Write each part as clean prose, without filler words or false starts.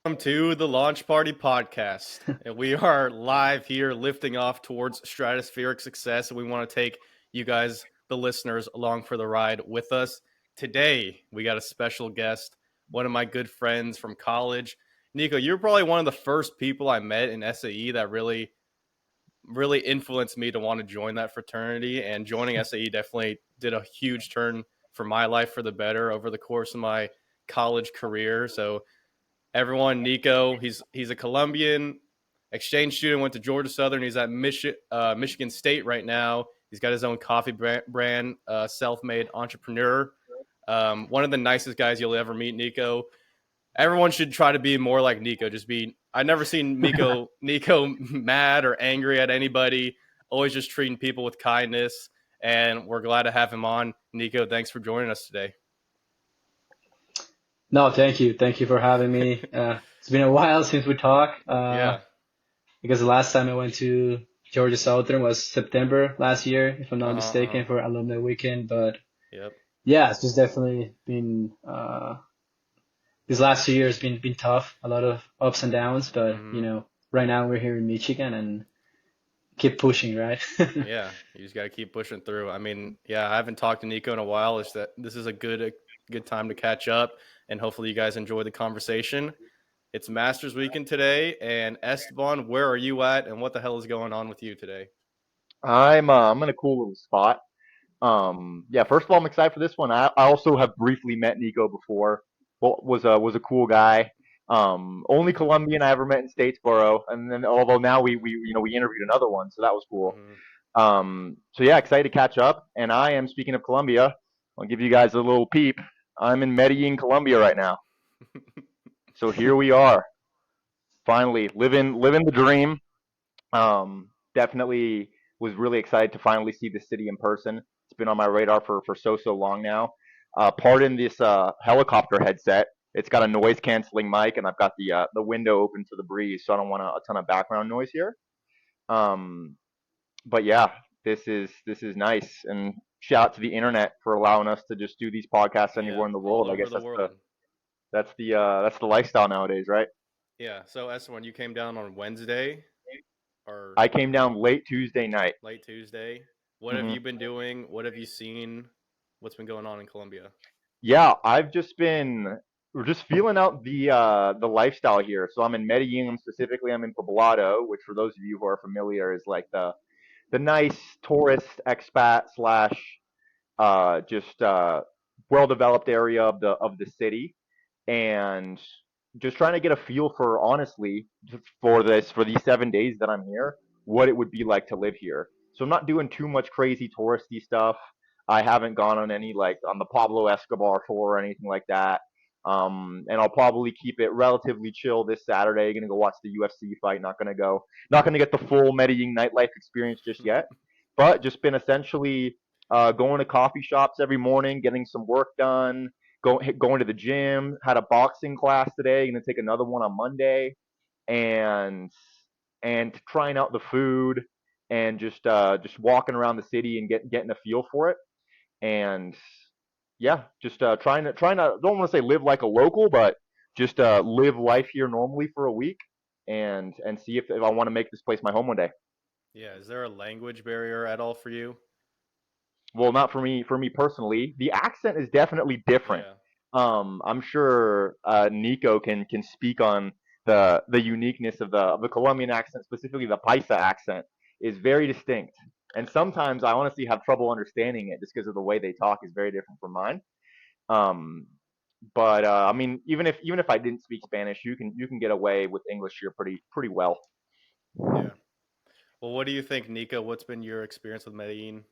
Welcome to the Launch Party Podcast. And we are live here lifting off towards stratospheric success. And we want to take you guys, the listeners, along for the ride with us. Today, we got a special guest, one of my good friends from college. Nico, you're probably one of the first people I met in SAE that really influenced me to want to join that fraternity. And joining SAE definitely did a huge turn for my life for the better over the course of my college career. So everyone, Nico, he's a Colombian exchange student, went to Georgia Southern. He's at Michigan State right now. He's got his own coffee brand, self-made entrepreneur. One of the nicest guys you'll ever meet, Nico. Everyone should try to be more like Nico. I never seen Nico mad or angry at anybody. Always just treating people with kindness. And we're glad to have him on. Nico, thanks for joining us today. No, thank you. Thank you for having me. It's been a while since we talked, Yeah. because the last time I went to Georgia Southern was September last year, if I'm not Uh-huh, uh-huh. mistaken, for alumni weekend. But Yep. yeah, it's just definitely been these last 2 years been tough, a lot of ups and downs. But Mm-hmm. right now we're here in Michigan and keep pushing, right? Yeah, you just got to keep pushing through. I mean, yeah, I haven't talked to Nico in a while. It's that this is a good time to catch up, and hopefully you guys enjoy the conversation. It's Masters Weekend today, and Esteban, where are you at, and what the hell is going on with you today? I'm in a cool little spot. Yeah, first of all, I'm excited for this one. I also have briefly met Nico before. Well, was a cool guy. Only Colombian I ever met in Statesboro, and then although now we interviewed another one, so that was cool. Hmm. So yeah, excited to catch up. And I am speaking of Colombia. I'll give you guys a little peep. I'm in Medellin, Colombia right now. So here we are, finally living the dream. Definitely was really excited to finally see the city in person. It's been on my radar for so long now. Pardon this helicopter headset. It's got a noise canceling mic, and I've got the window open to the breeze, so I don't want a ton of background noise here. Um, but yeah, this is nice, and shout out to the internet for allowing us to just do these podcasts Yeah, anywhere in the all world. I over guess the world. that's the lifestyle nowadays, right? Yeah, so Esteban, you came down on Wednesday or I came down late Tuesday night. late Tuesday. What have Hmm you been doing? What have you seen? What's been going on in Colombia? Yeah, I've just been we're just feeling out the lifestyle here. So I'm in Medellin specifically. I'm in Poblado, which for those of you who are familiar is like the nice tourist expat slash just well developed area of the city, and just trying to get a feel for honestly for these 7 days that I'm here, what it would be like to live here. So I'm not doing too much crazy touristy stuff. I haven't gone on any like on the Pablo Escobar tour or anything like that. And I'll probably keep it relatively chill this Saturday. Gonna go watch the UFC fight. Not gonna get the full Medellin nightlife experience just yet, but just been essentially going to coffee shops every morning, getting some work done, going to the gym. Had a boxing class today. Going to take another one on Monday, and trying out the food and just walking around the city and getting a feel for it. And yeah, just trying to don't want to say live like a local, but just live life here normally for a week and see if I want to make this place my home one day. Yeah, is there a language barrier at all for you? Well, not for me. For me personally, the accent is definitely different. Yeah. I'm sure Nico can speak on the uniqueness of the Colombian accent, specifically the Paisa accent, is very distinct. And sometimes I honestly have trouble understanding it just because of the way they talk is very different from mine. Um, but I mean, even if I didn't speak Spanish, you can get away with English here pretty well. Yeah. Well, what do you think, Nico? What's been your experience with Medellin?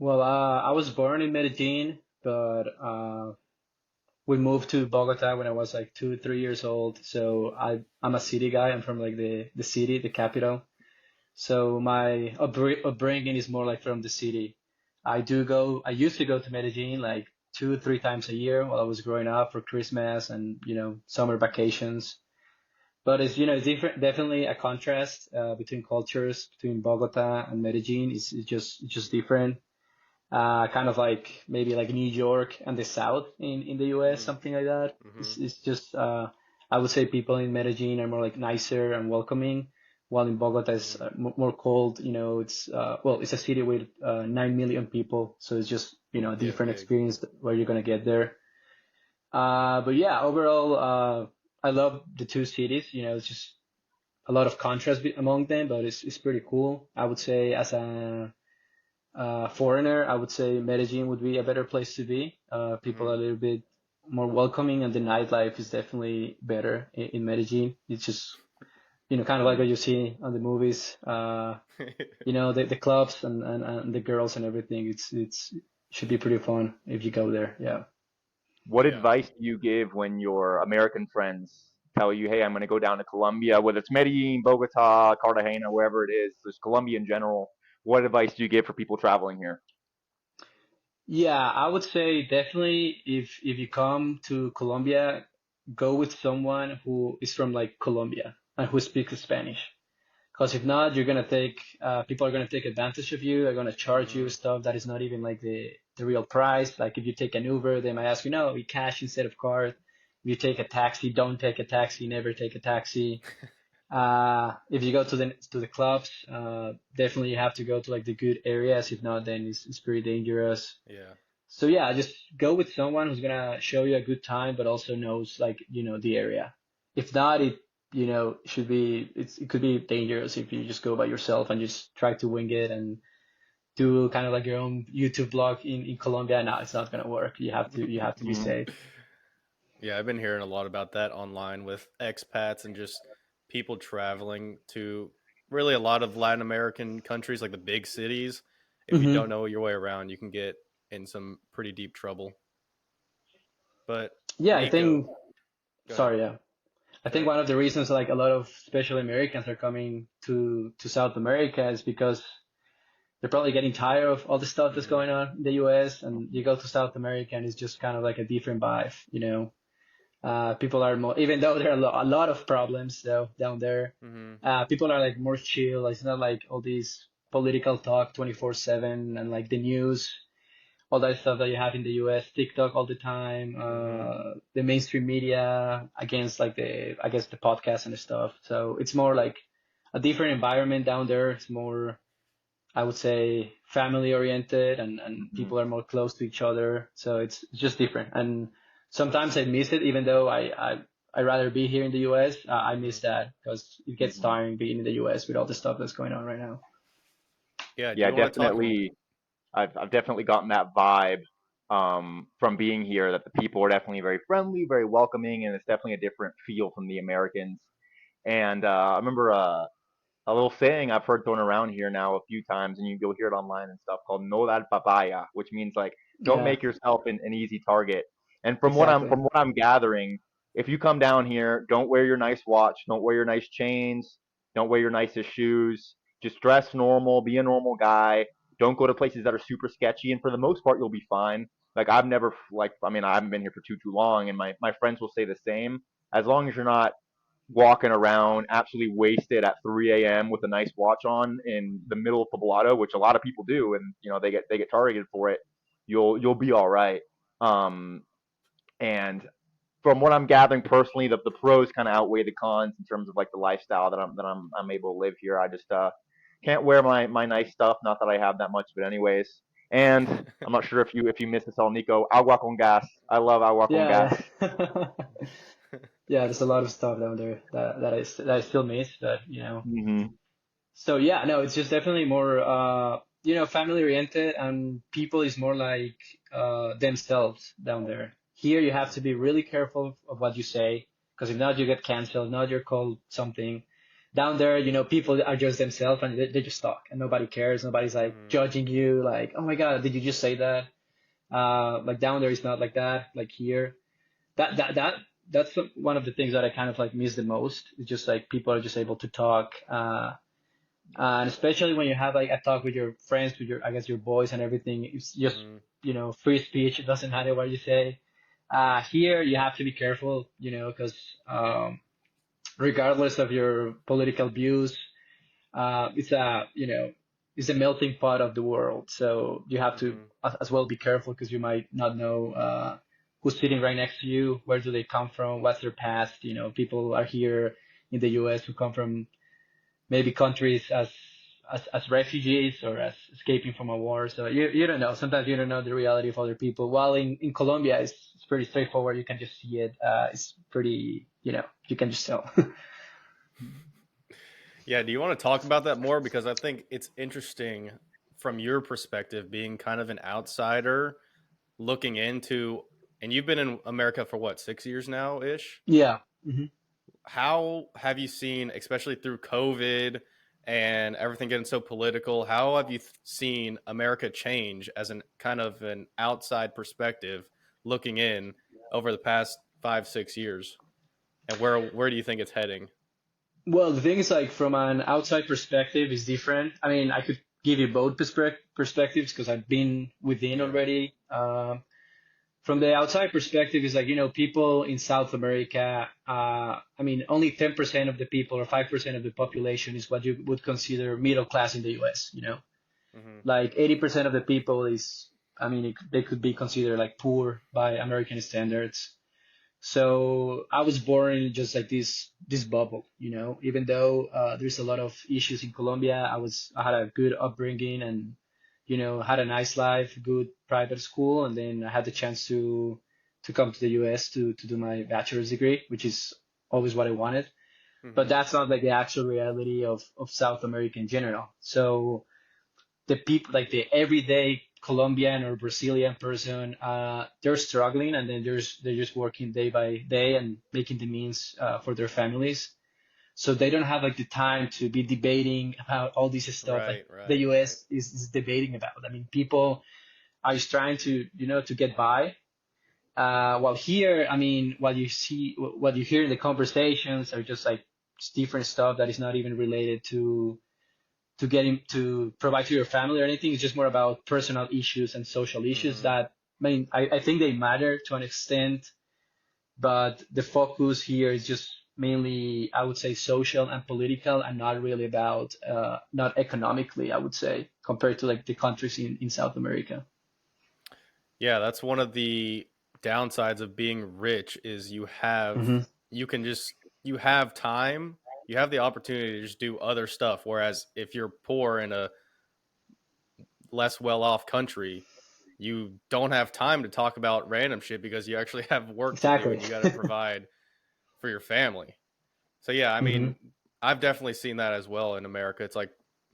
Well, I was born in Medellin, but we moved to Bogota when I was like 2, 3 years old. So I'm a city guy. I'm from like the city, the capital. So my upbringing is more like from the city. I used to go to Medellin like 2, 3 times a year while I was growing up for Christmas and summer vacations. But it's different, definitely a contrast between cultures between Bogota and Medellin. It's just different. Kind of like maybe like New York and the South in the US, Mm-hmm. something like that. Mm-hmm. It's just I would say people in Medellin are more like nicer and welcoming, while in Bogota is Mm, more cold. It's well, it's a city with 9 million people, so it's just a yeah, different big. experience where you're gonna get there. But yeah, overall, I love the two cities. It's just a lot of contrast among them, but it's pretty cool. I would say as a foreigner, I would say Medellin would be a better place to be. People Hmm. are a little bit more welcoming, and the nightlife is definitely better in Medellin. It's just kind of like what Mm. you see on the movies. The clubs and the girls and everything. It's should be pretty fun if you go there. Yeah. What Yeah. advice do you give when your American friends tell you, "Hey, I'm going to go down to Colombia, whether it's Medellin, Bogota, Cartagena, wherever it is, there's Colombia in general." What advice do you give for people traveling here? Yeah, I would say definitely if you come to Colombia, go with someone who is from like Colombia and who speaks Spanish. Because if not, you're gonna take people are gonna take advantage of you. They're gonna charge you Hmm. stuff that is not even like the real price. Like if you take an Uber, they might ask you, no, we cash instead of card. If you take a taxi, don't take a taxi. Never take a taxi. If you go to the clubs, definitely you have to go to like the good areas. If not, then it's pretty dangerous. Yeah. So yeah, just go with someone who's gonna show you a good time, but also knows like the area. If not, it could be dangerous if you just go by yourself and just try to wing it and do kind of like your own YouTube blog in Colombia. No, it's not gonna work. You have to be Mm, safe. Yeah, I've been hearing a lot about that online with expats and just people traveling to really a lot of Latin American countries, like the big cities. If you don't Hmm. know your way around, you can get in some pretty deep trouble. But Yeah, I Nico, think. go ahead. Sorry, yeah. I Go think ahead. one of the reasons like a lot of especially Americans are coming to South America is because they're probably getting tired of all the stuff that's Hmm. going on in the US, and you mhm, go to South America and it's just kind of like a different vibe. People are more, even though there are a lot of problems though down there, Hmm. people are like more chill. It's not like all these political talk 24/7 and like the news, all that stuff that you have in the US, TikTok all the time, Hmm. the mainstream media against like I guess the podcast and the stuff. So it's more like a different environment down there. It's more, I would say, family oriented, and mhm, people are more close to each other. So it's just different. And sometimes I miss it, even though I rather be here in the US. I Hmm. miss that because it gets mhm. tiring being in the US with all the stuff that's going on right now. Yeah. Do Yeah, you want to talk? definitely. I've definitely gotten that vibe from being here that the people are definitely very friendly, very welcoming, and it's definitely a different feel from the Americans. And I remember a little saying I've heard thrown around here now a few times, and you go hear it online and stuff called "no dar papaya," which means like don't Yeah, make yourself an easy target. And exactly. from what I'm gathering, if you come down here, don't wear your nice watch, don't wear your nice chains, don't wear your nicest shoes. Just dress normal, be a normal guy. Don't go to places that are super sketchy, and for the most part, you'll be fine. Like I've never like I mean I haven't been here for too long, and my friends will say the same. As long as you're not walking around absolutely wasted at 3 a.m. with a nice watch on in the middle of Poblado, which a lot of people do, and they get targeted for it. You'll be all right. Um, and from what I'm gathering personally, the pros kind of outweigh the cons in terms of like the lifestyle that I'm able to live here. I just can't wear my nice stuff. Not that I have that much of it anyways. And I'm not sure if you miss this all, Nico. Agua con gas. I love agua con gas. Yeah, yeah. Yeah, there's a lot of stuff down there that I still miss, but Hmm. So yeah, no, it's just definitely more family oriented, and people is more like themselves down there. Here you have to be really careful of what you say, because if not you get canceled, not you're called something. Down there, people are just themselves and they just talk and nobody cares. Nobody's like Hmm. judging you like, "Oh my God, did you just say that?" Like down there it's not like that, like here. That's one of the things that I kind of like miss the most. It's just like people are just able to talk. And especially when you have like a talk with your friends, with your, I guess, your boys and everything, it's just, Hmm. free speech. It doesn't matter what you say. Here you have to be careful, because regardless of your political views, it's a melting pot of the world. So you have to Hmm. as well be careful because you might not know who's sitting right next to you, where do they come from, what's their past. People are here in the US who come from maybe countries as refugees or as escaping from a war. So you don't know. Sometimes you don't know the reality of other people. While in Colombia, it's pretty straightforward. You can just see it. It's pretty, you can just tell. Yeah, do you want to talk about that more? Because I think it's interesting from your perspective, being kind of an outsider looking into, and you've been in America for what, 6 years now ish? Yeah. Hmm. How have you seen, especially through COVID and everything getting so political, how have you seen America change as an kind of an outside perspective looking in over the past 5, 6 years? And where do you think it's heading? Well, the thing is, like, from an outside perspective, is different. I mean, I could give you both perspectives because I've been within Yeah. already. From the outside perspective, is like, people in South America. I mean, only 10% of the people or 5% of the population is what you would consider middle class in the U.S. Hmm. Like 80% of the people is, I mean, they could be considered like poor by American standards. So I was born in just like this bubble. Even though there's a lot of issues in Colombia, I had a good upbringing and had a nice life, good private school, and then I had the chance to come to the U.S. to do my bachelor's degree, which is always what I wanted. But Hmm. that's not like the actual reality of South America in general. So the people, like the everyday Colombian or Brazilian person, they're struggling, and then they're just working day by day and making the means for their families. So they don't have like the time to be debating about all this stuff like Right, the right, right. U.S. is debating about. I mean, people are just trying to to get by. While here, I mean, what you hear in the conversations are just like different stuff that is not even related to getting to provide to your family or anything. It's just more about personal issues and social issues Hmm. that, I mean, I think they matter to an extent, but the focus here is just mainly, I would say, social and political, and not really about, not economically, I would say, compared to like the countries in South America. Yeah, that's one of the downsides of being rich is Hmm. you can just you have time, you have the opportunity to just do other stuff. Whereas if you're poor in a less well off country, you don't have time to talk about random shit because you actually have work to do Exactly. and you got to provide for your family. So yeah, I Hmm. mean, I've definitely seen that as well in America. It's like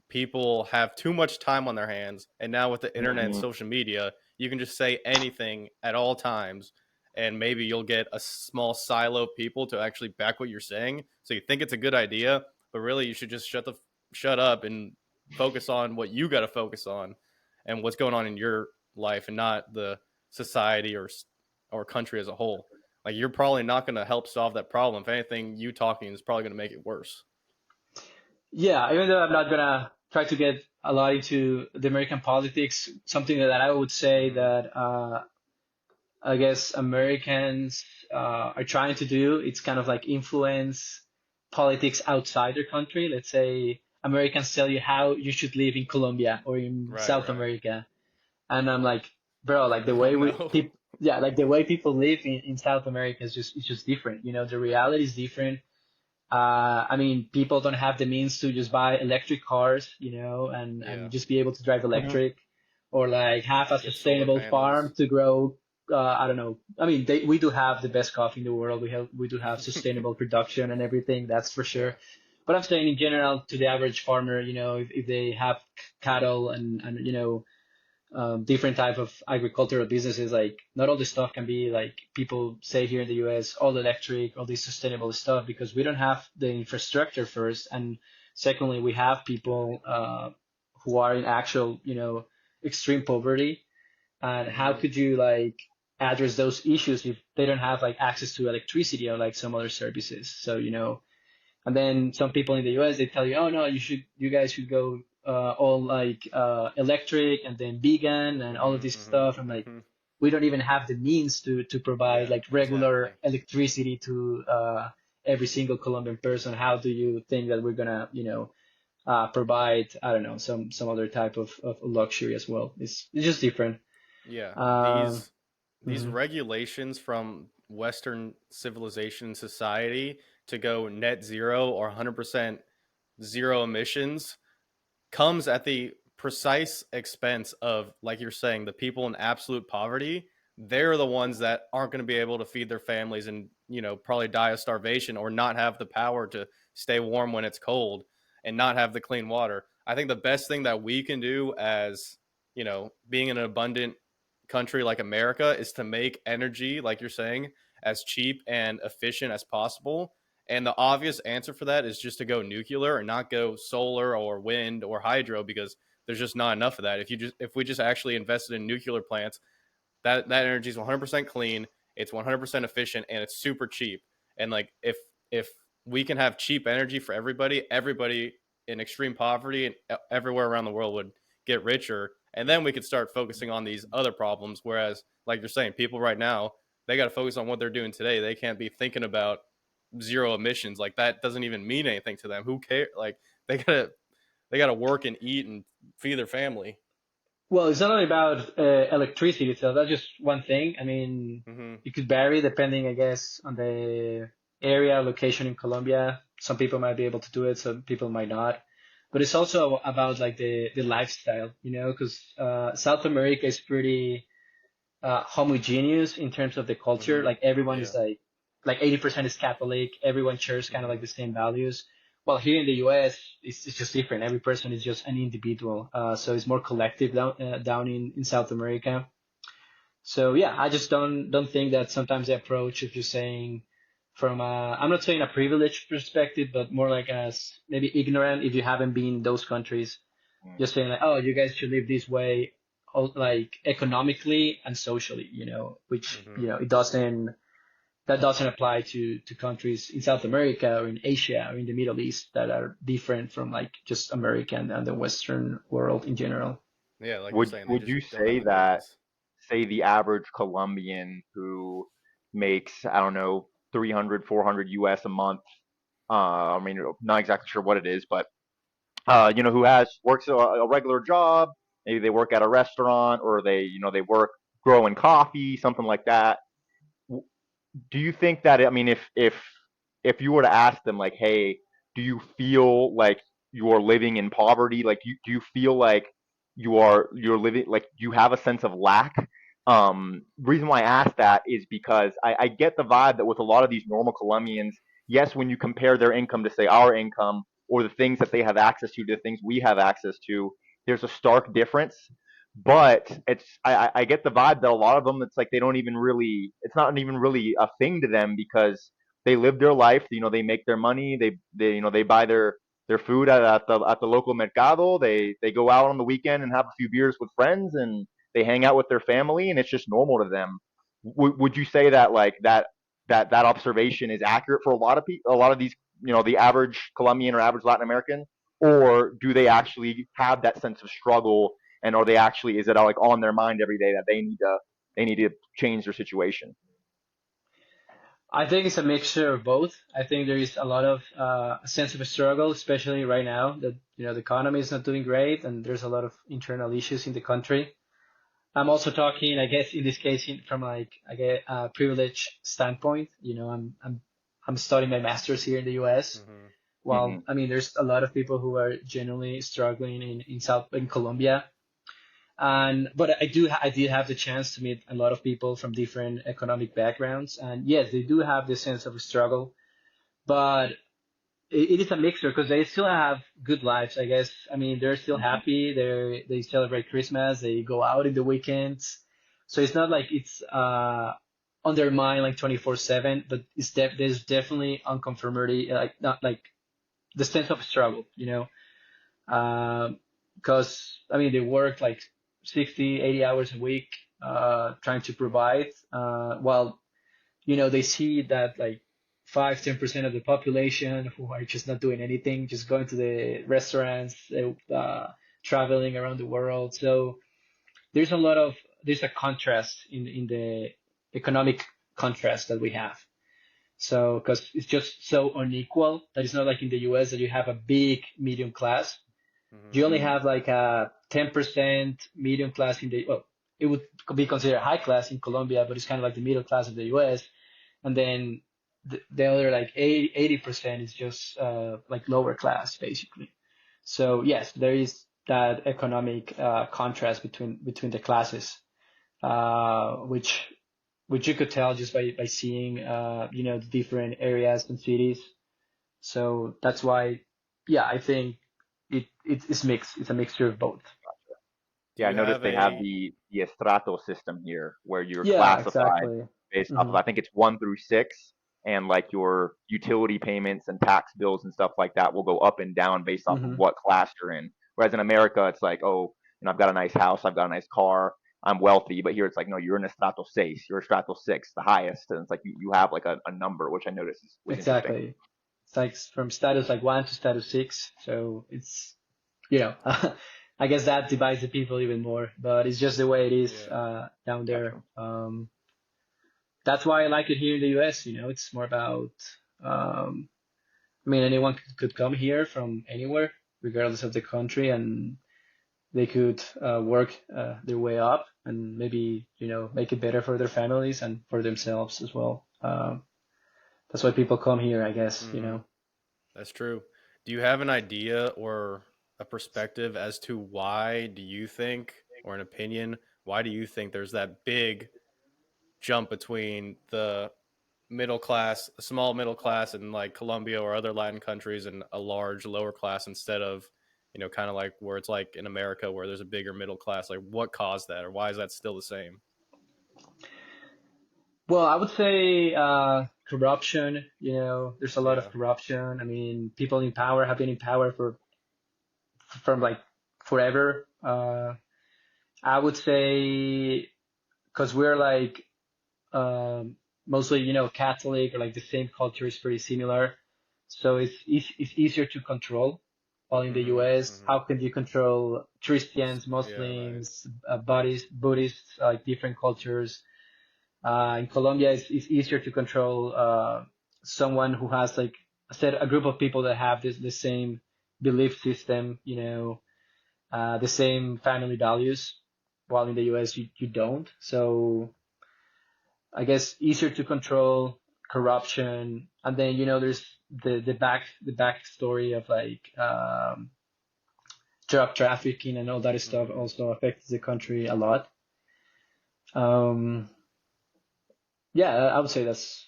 people have too much time on their hands, and now with the internet and Mhm. social media, you can just say anything at all times, and maybe you'll get a small silo of people to actually back what you're saying. So you think it's a good idea, but really you should just shut up and focus on what you got to focus on and what's going on in your life, and not the society or country as a whole. Like you're probably not going to help solve that problem. If anything, you talking is probably going to make it worse. Yeah, even though I'm not gonna try to get a lot into the American politics, something that I would say Hmm. that I guess Americans are trying to do. It's kind of like influence politics outside their country. Let's say Americans tell you how you should live in Colombia or in Right, South right. America, and I'm like, bro, like the Oh way no. yeah, like the way people live in South America is just different. The reality is different. I mean, people don't have the means to just buy electric cars, and Yeah. just be able to drive Mhm. electric, or like have a Get solar sustainable farm panels. to grow. I don't know. I mean, we do have the best coffee in the world. We do have sustainable production and everything. That's for Yeah. sure. But I'm saying in general to the average farmer, if they have cattle and different type of agricultural businesses, like not all the stuff can be like people say here in the US, all electric, all this sustainable stuff, because we don't have the infrastructure first, and secondly, we have people who are in actual, extreme poverty, and how Hmm. could you like address those issues if they don't have like access to electricity or like some other services? So and then some people in the US, they tell you, oh no, you guys should go all like electric and then vegan and all of Hmm. this Hmm. stuff. I'm like, Hmm. we don't even have the means to provide Yeah, like regular exactly. electricity to every single Colombian person. How do you think that we're gonna, provide, I don't know, some other type of luxury as well? It's just different. Yeah. Um, these Hmm. regulations from Western civilization and society to go net zero or 100% zero emissions comes at the precise expense of, like you're saying, the people in absolute poverty. They're the ones that aren't going to be able to feed their families and, probably die of starvation or not have the power to stay warm when it's cold and not have the clean water. I think the best thing that we can do as, being in an abundant country like America is to make energy, like you're saying, as cheap and efficient as possible. And the obvious answer for that is just to go nuclear and not go solar or wind or hydro, because there's just not enough of that. If we just actually invested in nuclear plants, that energy is 100% clean, it's 100% efficient, and it's super cheap. And like if we can have cheap energy for everybody in extreme poverty and everywhere around the world would get richer, and then we could start focusing on these other problems. Whereas, like you're saying, people right now, they got to focus on what they're doing today. They can't be thinking about zero emissions. Like, that doesn't even mean anything to them. Who cares? Like, they gotta work and eat and feed their family. Well, it's not only about electricity, so that's just one thing. I mean, Mm-hmm. it could vary depending, I guess, on the area, location in Colombia. Some people might be able to do it, some people might not. But it's also about like the lifestyle, because South America is pretty homogeneous in terms of the culture. Mm-hmm. Like everyone Yeah. is like 80% is Catholic. Everyone shares kind of Mm-hmm. like the same values. While here in the U.S., it's just different. Every person is just an individual. So it's more collective down in South America. So yeah, I just don't think that sometimes the approach of just saying from I'm not saying a privileged perspective, but more like as maybe ignorant if you haven't been in those countries, Mm. just saying like, oh, you guys should live this way, like economically and socially, which Mm-hmm. that doesn't apply to countries in South America or in Asia or in the Middle East that are different from like just America and the Western world in general. Yeah, like you're Would saying, they would just you don't have say the that, means. say, the average Colombian who makes, I don't know, 300, 400 US a month, I mean, not exactly sure what it is, but who has works a regular job, maybe they work at a restaurant, or they work growing coffee, something like that. Do you think that, I mean, if you were to ask them, like, hey, do you feel like you're living in poverty? Like, do you feel like you're living, like, do you have a sense of lack? Reason why I ask that is because I get the vibe that with a lot of these normal Colombians, yes, when you compare their income to, say, our income, or the things that they have access to, the things we have access to, there's a stark difference. But I get the vibe that a lot of them, it's like they don't even really, it's not even really a thing to them, because they live their life. They make their money. They buy their food at the local mercado. They go out on the weekend and have a few beers with friends, and they hang out with their family, and it's just normal to them. Would you say that, like, that observation is accurate for a lot of people, a lot of these, the average Colombian or average Latin American, or do they actually have that sense of struggle, and are they actually, is it like on their mind every day that they need to change their situation? I think it's a mixture of both. I think there is a lot of a sense of a struggle, especially right now that the economy is not doing great and there's a lot of internal issues in the country. I'm also talking, I guess, in this case, from like I get a privilege standpoint. I'm studying my master's here in the U.S. Mm-hmm. While Hmm. I mean, there's a lot of people who are genuinely struggling in Colombia. And but I did have the chance to meet a lot of people from different economic backgrounds, and yes, they do have this sense of struggle, but it is a mixture because they still have good lives, I guess. I mean, they're still Hmm. happy. They celebrate Christmas. They go out in the weekends, so it's not like it's on their mind like 24/7. But there's definitely unconformity, like not like the sense of struggle, because I mean they work like 60, 80 hours a week, trying to provide, while they see that like 5-10% of the population who are just not doing anything, just going to the restaurants, traveling around the world. So there's a lot of there's a contrast in the economic contrast that we have. So because it's just so unequal that it's not like in the US that you have a big medium class. Mm-hmm. You only Hmm. have like a 10% medium class well, it would be considered high class in Colombia, but it's kind of like the middle class of the US. And then the other like 80% is just like lower class basically. So yes, there is that economic contrast between the classes, which you could tell just by seeing the different areas and cities. So that's why, yeah, I think it's mixed. It's a mixture of both. Do Yeah, I you noticed have they have a the estrato system here where you're Yeah, classified exactly. based off Hmm. of, I think it's 1 through 6, and like your utility payments and tax bills and stuff like that will go up and down based off of Hmm. what class you're in. Whereas in America, it's like, oh, I've got a nice house, I've got a nice car, I'm wealthy. But here it's like, no, you're in estrato 6, you're estrato 6, the highest, and it's like you have like a number, which I noticed was interesting. Exactly. It's like from status like 1 to status 6. So it's, you know, I guess that divides the people even more, but it's just the way it is yeah. down there. Gotcha. That's why I like it here in the US. It's more about, um, I mean, anyone could come here from anywhere, regardless of the country, and they could work their way up and maybe, make it better for their families and for themselves as well. That's why people come here, I guess. Hmm. That's true. Do you have an idea or a perspective as to why do you think, or an opinion, why do you think there's that big jump between the middle class, a small middle class in like Colombia or other Latin countries, and a large lower class instead of, kind of like where it's like in America where there's a bigger middle class? Like what caused that, or why is that still the same? Well, I would say corruption. There's a lot of Yeah. corruption. I mean, people in power have been in power from like forever. I would say because we're like mostly, Catholic, or like the same culture is pretty similar. So it's easier to control. While in the Hmm. US, Hmm. how can you control Christians, Yeah. Right. Muslims, Buddhists, like different cultures? In Colombia, it's easier to control someone who has like a group of people that have the same belief system, the same family values. While in the US, you don't. So I guess easier to control corruption, and then there's the backstory of like drug trafficking and all that stuff Hmm. also affects the country a lot. Um, yeah, I would say that's.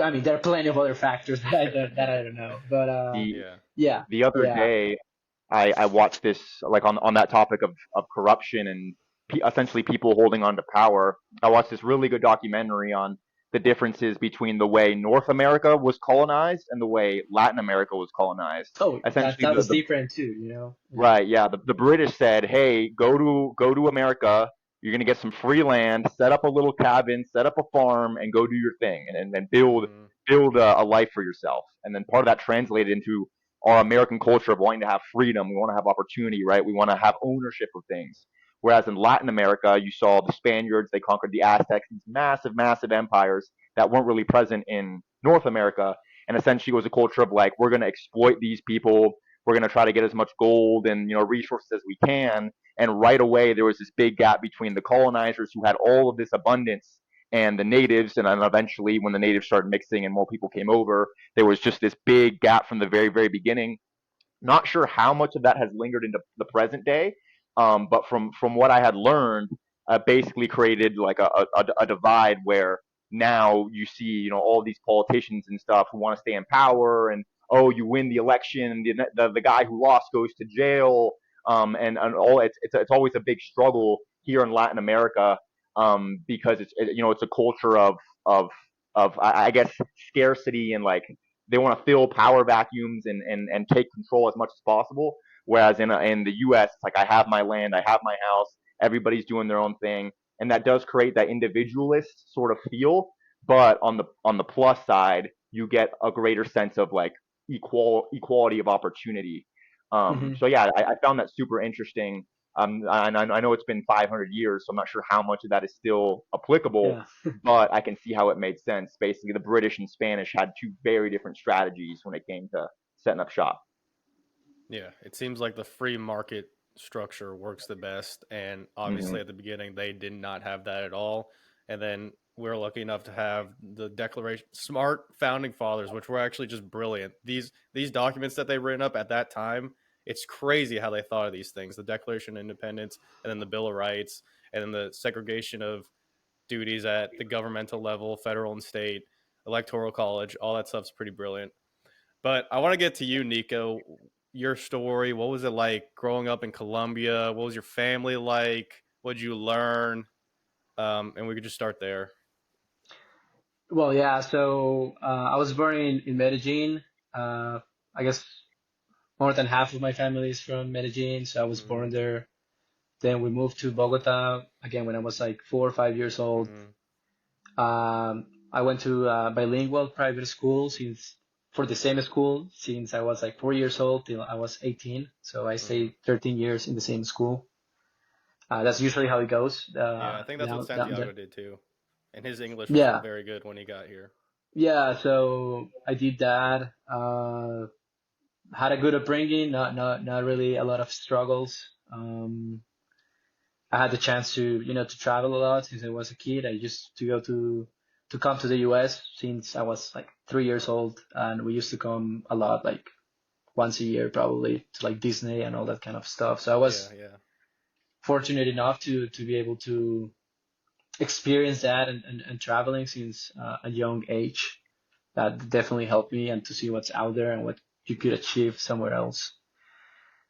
I mean, there are plenty of other factors that I don't know, but The Yeah. yeah, the other yeah. day, I watched this, like on that topic of corruption and essentially people holding on to power. I watched this really good documentary on the differences between the way North America was colonized and the way Latin America was colonized. Oh, that Essentially, that was the different too. Yeah. right, yeah. The British said, "Hey, go to America. You're gonna get some free land, set up a little cabin, set up a farm, and go do your thing, and build Hmm. build a life for yourself." And then part of that translated into our American culture of wanting to have freedom. We want to have opportunity, right? We want to have ownership of things. Whereas in Latin America, you saw the Spaniards, they conquered the Aztecs, these massive, massive empires that weren't really present in North America. And essentially, it was a culture of like, we're going to exploit these people, we're going to try to get as much gold and resources as we can. And right away there was this big gap between the colonizers who had all of this abundance and the natives. And then eventually, when the natives started mixing and more people came over, there was just this big gap from the very, very beginning. Not sure how much of that has lingered into the present day, but from what I had learned, basically created like a divide where now you see all these politicians and stuff who want to stay in power, and oh, you win the election and the guy who lost goes to jail, and all it's always a big struggle here in Latin America, because it's a culture of I guess scarcity, and like they want to fill power vacuums and take control as much as possible. Whereas in the U.S., it's like I have my land, I have my house, everybody's doing their own thing, and that does create that individualist sort of feel. But on the plus side, you get a greater sense of like equality of opportunity. Hmm. So yeah, I found that super interesting. And I know it's been 500 years, so I'm not sure how much of that is still applicable, Yeah. but I can see how it made sense. Basically, the British and Spanish had two very different strategies when it came to setting up shop. Yeah. It seems like the free market structure works the best. And Hmm. obviously, at the beginning, they did not have that at all. And then we're lucky enough to have the Declaration, smart founding fathers, which were actually just brilliant. These documents that they written up at that time, it's crazy how they thought of these things: the Declaration of Independence, and then the Bill of Rights, and then the segregation of duties at the governmental level, federal and state, electoral college. All that stuff's pretty brilliant. But I want to get to you, Nico. Your story. What was it like growing up in Colombia? What was your family like? What did you learn? And we could just start there. Well, yeah. So I was born in Medellin. Uh, I guess more than half of my family is from Medellin, so I was born Mm-hmm. there. Then we moved to Bogota again when I was like 4 or 5 years old. Mm-hmm. I went to bilingual private school since for the same school since I was like 4 years old till I was 18. So I Mm-hmm. stayed 13 years in the same school. That's usually how it goes. Yeah, I think that's what Down there. Santiago did too. And his English was Yeah, very good when he got here. yeah. So I did that. Had a good upbringing. Not really a lot of struggles. I had the chance to travel a lot since I was a kid. I used to go to come to the US since I was like 3 years old, and we used to come a lot, like once a year probably to like Disney and all that kind of stuff. So I Yeah, was yeah. fortunate enough to be able to experience that and traveling since a young age. That definitely helped me and to see what's out there and what you could achieve somewhere else.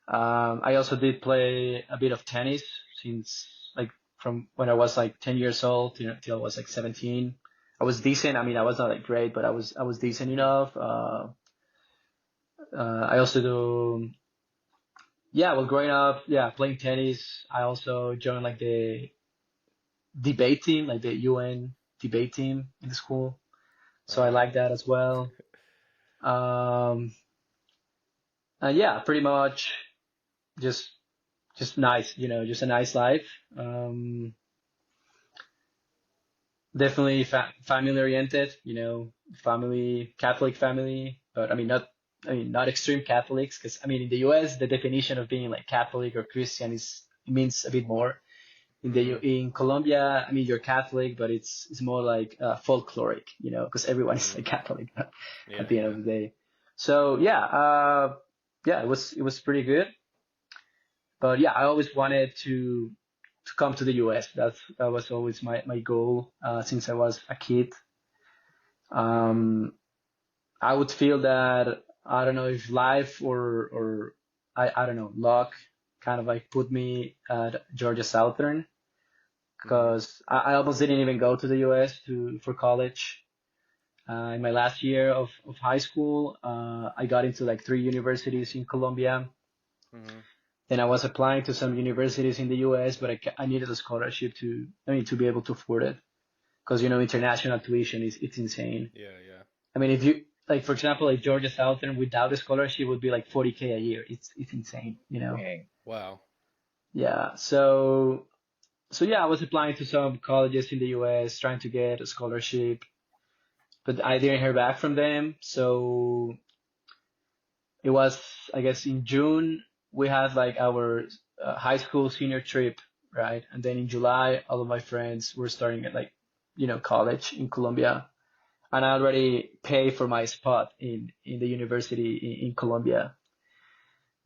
I also did play a bit of tennis since like from when I was like 10 years old till I was like 17. I was decent. I mean, I was not like great, but I was decent Mm-hmm. enough. I also do, yeah, well, growing up, yeah, playing tennis. I also joined like the debate team, like the UN debate team in the school. So All I right. like that as well. Um, and yeah, pretty much just just nice, just a nice life. Um, Definitely family oriented, family, Catholic family, but I mean, not extreme Catholics, because I mean, in the US, the definition of being like Catholic or Christian means a bit more. Mm-hmm. In Colombia, I mean, you're Catholic, but it's more like folkloric, because everyone is Mm-hmm. like Catholic at Yeah, the end yeah. of the day. So yeah, it was pretty good. But yeah, I always wanted to come to the US. That was always my goal since I was a kid. Mm-hmm. Um, I would feel that I don't know if life or I don't know, luck kind of like put me at Georgia Southern, Mm-hmm. because I almost didn't even go to the US for college. In my last year of high school, I got into like three universities in Colombia. Mm-hmm. Then I was applying to some universities in the US, but I needed a scholarship to be able to afford it, because international tuition is it's insane. Yeah, yeah. I mean, if you like, for example, like Georgia Southern without a scholarship would be like 40K a year. It's insane. Dang. Wow. Yeah. So yeah, I was applying to some colleges in the US trying to get a scholarship, but I didn't hear back from them. So it was, I guess, in June we had like our high school senior trip, right? And then in July, all of my friends were starting at like, college in Colombia, and I already paid for my spot in the university in Colombia.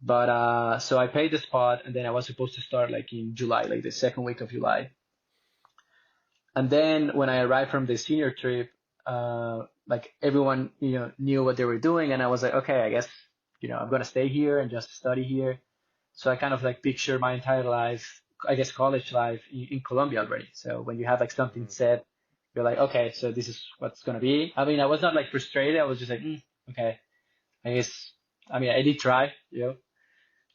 But so I paid the spot, and then I was supposed to start like in July, like the second week of July. And then when I arrived from the senior trip, like everyone, knew what they were doing, and I was like, okay, I guess, I'm gonna stay here and just study here. So I kind of like picture my entire life, I guess college life in Colombia already. So when you have like something Mm-hmm. set, you're like, okay, so this is what's gonna be. I mean, I was not like frustrated. I was just like, okay, I guess. I mean, I did try, you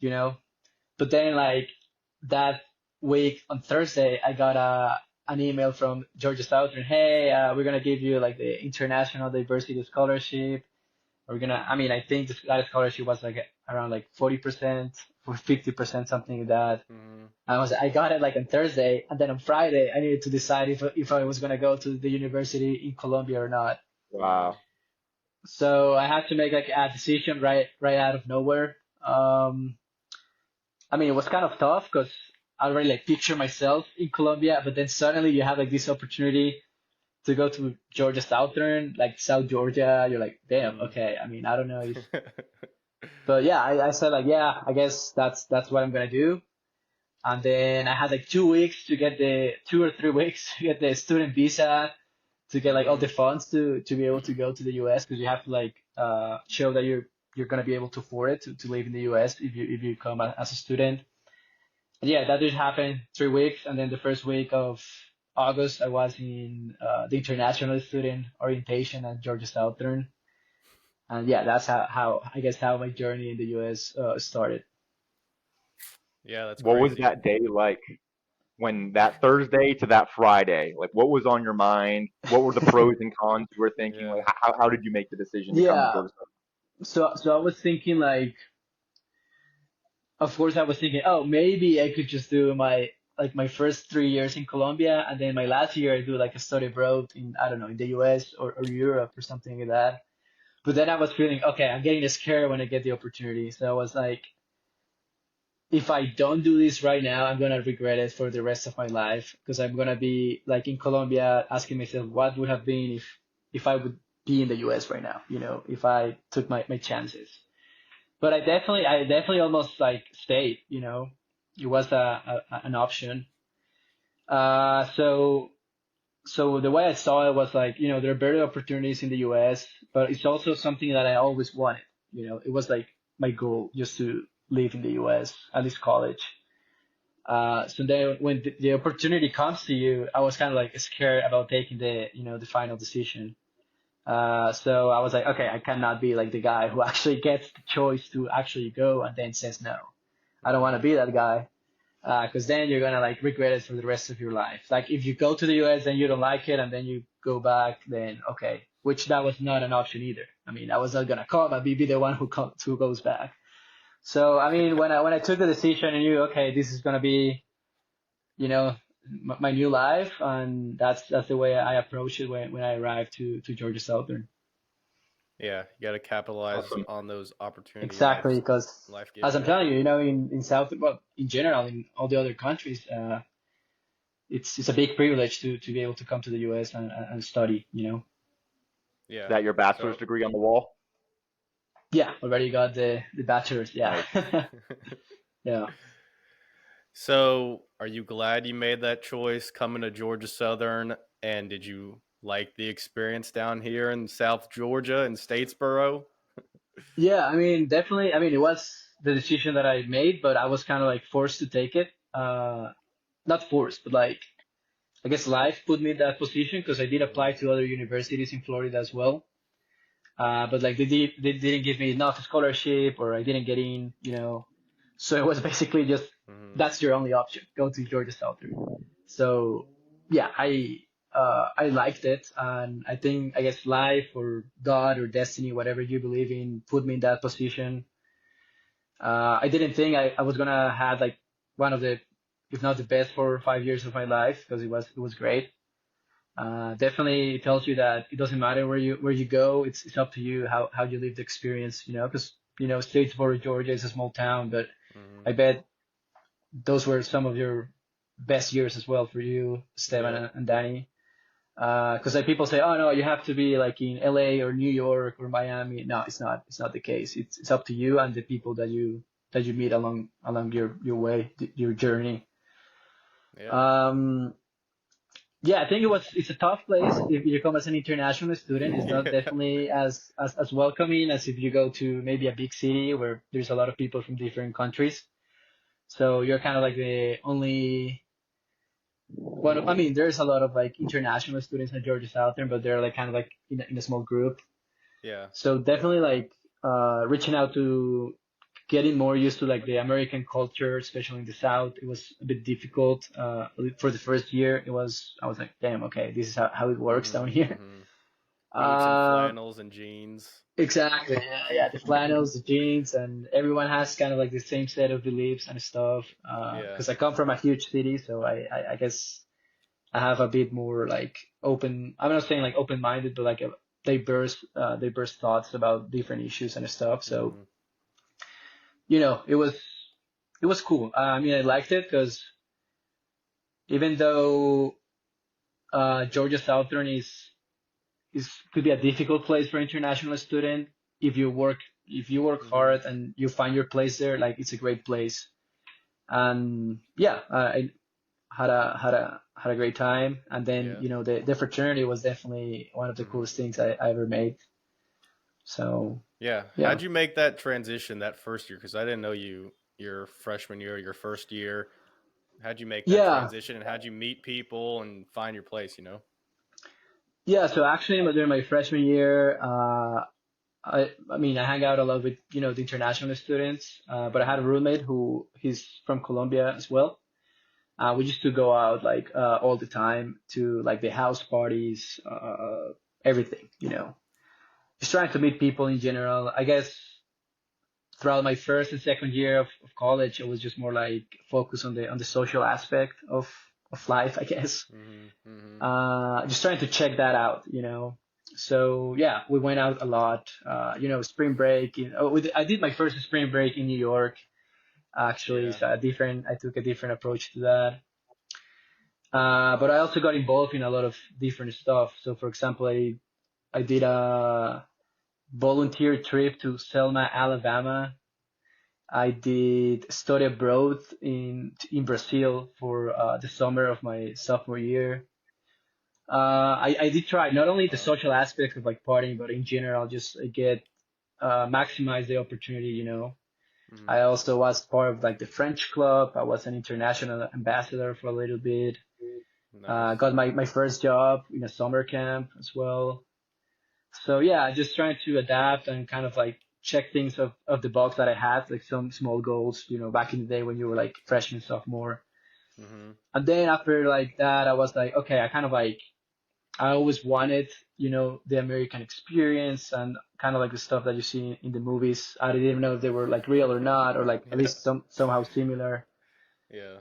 know. But then like that week on Thursday, I got an email from Georgia Southern. Hey, we're gonna give you like the International Diversity Scholarship. We're gonna. I mean, I think that scholarship was like around like 40% or 50%, something like that. Mm-hmm. I got it like on Thursday, and then on Friday I needed to decide if I was gonna go to the university in Colombia or not. Mm-hmm. Wow. So I had to make like a decision right out of nowhere. Um, I mean, it was kind of tough because I already like picture myself in Colombia, but then suddenly you have like this opportunity to go to Georgia Southern, like South Georgia. You're like, damn, Mm. okay. I mean, I don't know if, but yeah, I said like, yeah, I guess that's what I'm gonna do. And then I had like 2 weeks to get the 2 or 3 weeks to get the student visa, to get like all the Mm. funds to be able to go to the US, because you have to like show that you're gonna be able to afford it to live in the US if you come as a student. And yeah, that did happen 3 weeks, and then the first week of August I was in the international student orientation at Georgia Southern, and yeah, that's how I guess how my journey in the US started. Yeah, that's What was crazy. that day like? When that Thursday to that Friday, like what was on your mind? What were the pros and cons you were thinking? Yeah. Like how did you make the decision to come to Yeah, Georgia? so I was thinking like, of course I was thinking, oh, maybe I could just do my first 3 years in Colombia, and then my last year I do like a study abroad in, I don't know, in the US or Europe or something like that. But then I was feeling, okay, I'm getting scared when I get the opportunity. So I was like, if I don't do this right now, I'm gonna regret it for the rest of my life, because I'm gonna be like in Colombia asking myself what would have been if I would be in the US right now, if I took my chances. But I definitely almost like stayed, it was an option. So the way I saw it was like, there are better opportunities in the US, but it's also something that I always wanted. It was like my goal just to live in the US, at least college. So then when the opportunity comes to you, I was kind of like scared about taking the final decision. So I was like, okay, I cannot be like the guy who actually gets the choice to actually go and then says no. I don't want to Mm. be that guy, because then you're gonna like regret it for the rest of your life. Like if you go to the US and you don't like it and then you go back, then okay, which that was not an option either. I mean, I was not gonna come and be the one who goes back. So I mean, when I took the decision and knew, okay, this is gonna be, you know, my new life, and that's the way I approached it when I arrived to Georgia Southern. Yeah, you got to capitalize Awesome. on those opportunity Exactly, because life gives as I'm you. telling you, in South, well, in general, in all the other countries, it's a big privilege to be able to come to the US and study. Is Yeah. that your bachelor's So degree on the wall? Yeah, already got the bachelor's. Yeah, Nice. yeah. so are you glad you made that choice coming to Georgia Southern, and did you like the experience down here in South Georgia in Statesboro? Yeah, I mean, definitely. I mean, it was the decision that I made, but I was kind of like forced to take it. Not forced, but like I guess life put me in that position, because I did apply Mhm. to other universities in Florida as well. But like they didn't give me enough scholarship, or I didn't get in. So it was basically just, Mhm. that's your only option. Go to Georgia Southern. So yeah, I liked it, and I guess life or God or destiny, whatever you believe in, put me in that position. I didn't think I was gonna have like one of the, if not the best 4 or 5 years of my life, because it was great. Definitely it tells you that it doesn't matter where you go. It's up to you how you live the experience. Because Statesboro, Georgia is a small town, but Mhm. I bet those were some of your best years as well for you, Esteban Yeah. and Danny. Because like people say, oh no, you have to be like in LA or New York or Miami. No, it's not. It's not the case. It's up to you and the people that you meet along your way, your journey. Yeah. Um, yeah, I think it's a tough place if you come as an international student. It's not Yeah. definitely as welcoming as if you go to maybe a big city where there's a lot of people from different countries. So you're kind of like the only. Well, I mean, there's a lot of like international students at Georgia Southern, but they're like kind of like in a small group. Yeah. So definitely like reaching out to getting more used to like the American culture, especially in the South. It was a bit difficult for the first year. I was like, damn, okay, this is how it works down Mhm. here. Mhm. Boots and Uh, flannels and jeans. exactly. Yeah, yeah. The flannels, the jeans, and everyone has kind of like the same set of beliefs and stuff. Yeah. Because I come from a huge city, so I guess I have a bit more like open. I'm not saying like open-minded, but like a diverse thoughts about different issues and stuff. So Mhm. it was. it was cool. I mean, I liked it because even though Georgia Southern is could be a difficult place for international student, if you work if you work Hmm. hard and you find your place there, like it's a great place. And yeah, I had a great time. And then Yeah. the fraternity was definitely one of the Hmm. coolest things I ever made. So Yeah. yeah, How'd you make that transition that first year? Because I didn't know you your freshman year, your first year. How'd you make that yeah, transition, and how'd you meet people and find your place? You know. yeah. So actually, during my freshman year, I mean, I hang out a lot with the international students, but I had a Hmm. roommate who he's from Colombia as well. We used to go out like all the time to like the house parties, everything, just trying to meet people in general. I guess throughout my first and second year of college, I was just more like focused on the social aspect of life, I guess. Hmm. Hmm. Just trying to check that out, So yeah, we went out a lot. Spring break. I did my first spring break in New York, actually. Yeah. So I took a different approach to that. But I also got involved in a lot of different stuff. So for example, I did a volunteer trip to Selma, Alabama. I did study abroad in Brazil for the summer of my sophomore year. I did try not only the Wow. social aspects of like partying, but in general, just get maximize the opportunity. Hmm. I also was part of like the French club. I was an international ambassador for a little bit. Nice. Got my first job in a summer camp as well. So yeah, just trying to adapt and kind of like check things of the box that I had, like some small goals, back in the day when you were like freshman, sophomore. Hmm. And then after like that, I was like, okay, I kind of like, I always wanted, the American experience and kind of like the stuff that you see in the movies. I didn't even know if they were like real or not, or like at Yeah. least somehow similar. Yeah.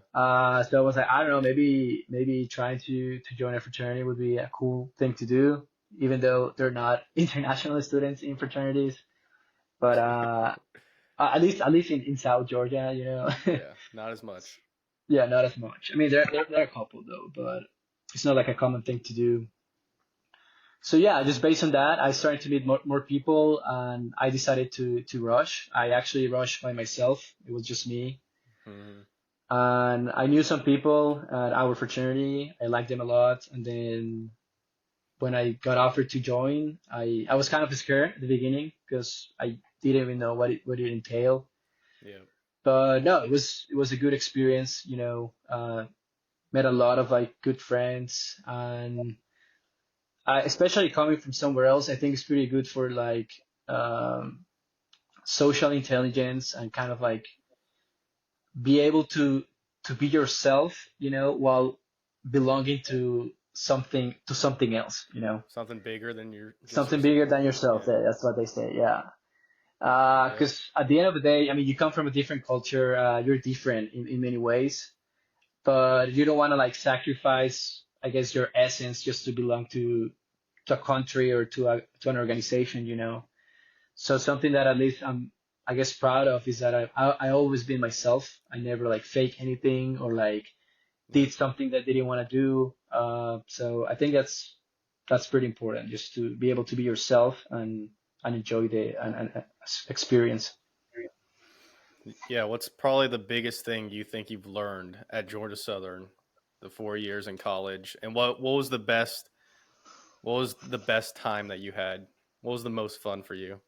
So I was like, I don't know, maybe trying to join a fraternity would be a cool thing to do, even though they're not international students in fraternities. But at least in South Georgia, Yeah. Not as much. yeah, not as much. I mean, there are a couple though, but it's not like a common thing to do. So yeah, just based on that, I started to meet more people, and I decided to rush. I actually rushed by myself. It was just me. Hmm. And I knew some people at our fraternity. I liked them a lot. And then when I got offered to join, I was kind of scared at the beginning because I didn't even know what it entailed. Yeah. But no, it was a good experience. Met a lot of like good friends, and especially coming from somewhere else, I think it's pretty good for like um, social intelligence and kind of like be able to be yourself, while belonging to something else, Something bigger than your just something bigger yourself. than yourself. Yeah. Yeah, that's what they say. Yeah. Yeah. Because at the end of the day, I mean, you come from a different culture. You're different in many ways, but you don't want to like sacrifice, I guess, your essence just to belong to a country or to an organization. So something that at least I'm, I guess, proud of is that I always been myself. I never like fake anything or like Yeah. did something that they didn't want to do. So I think that's pretty important, just to be able to be yourself and enjoy the and experience. Yeah. What's probably the biggest thing you think you've learned at Georgia Southern, the 4 years in college, and what was the best? What was the best time that you had? What was the most fun for you?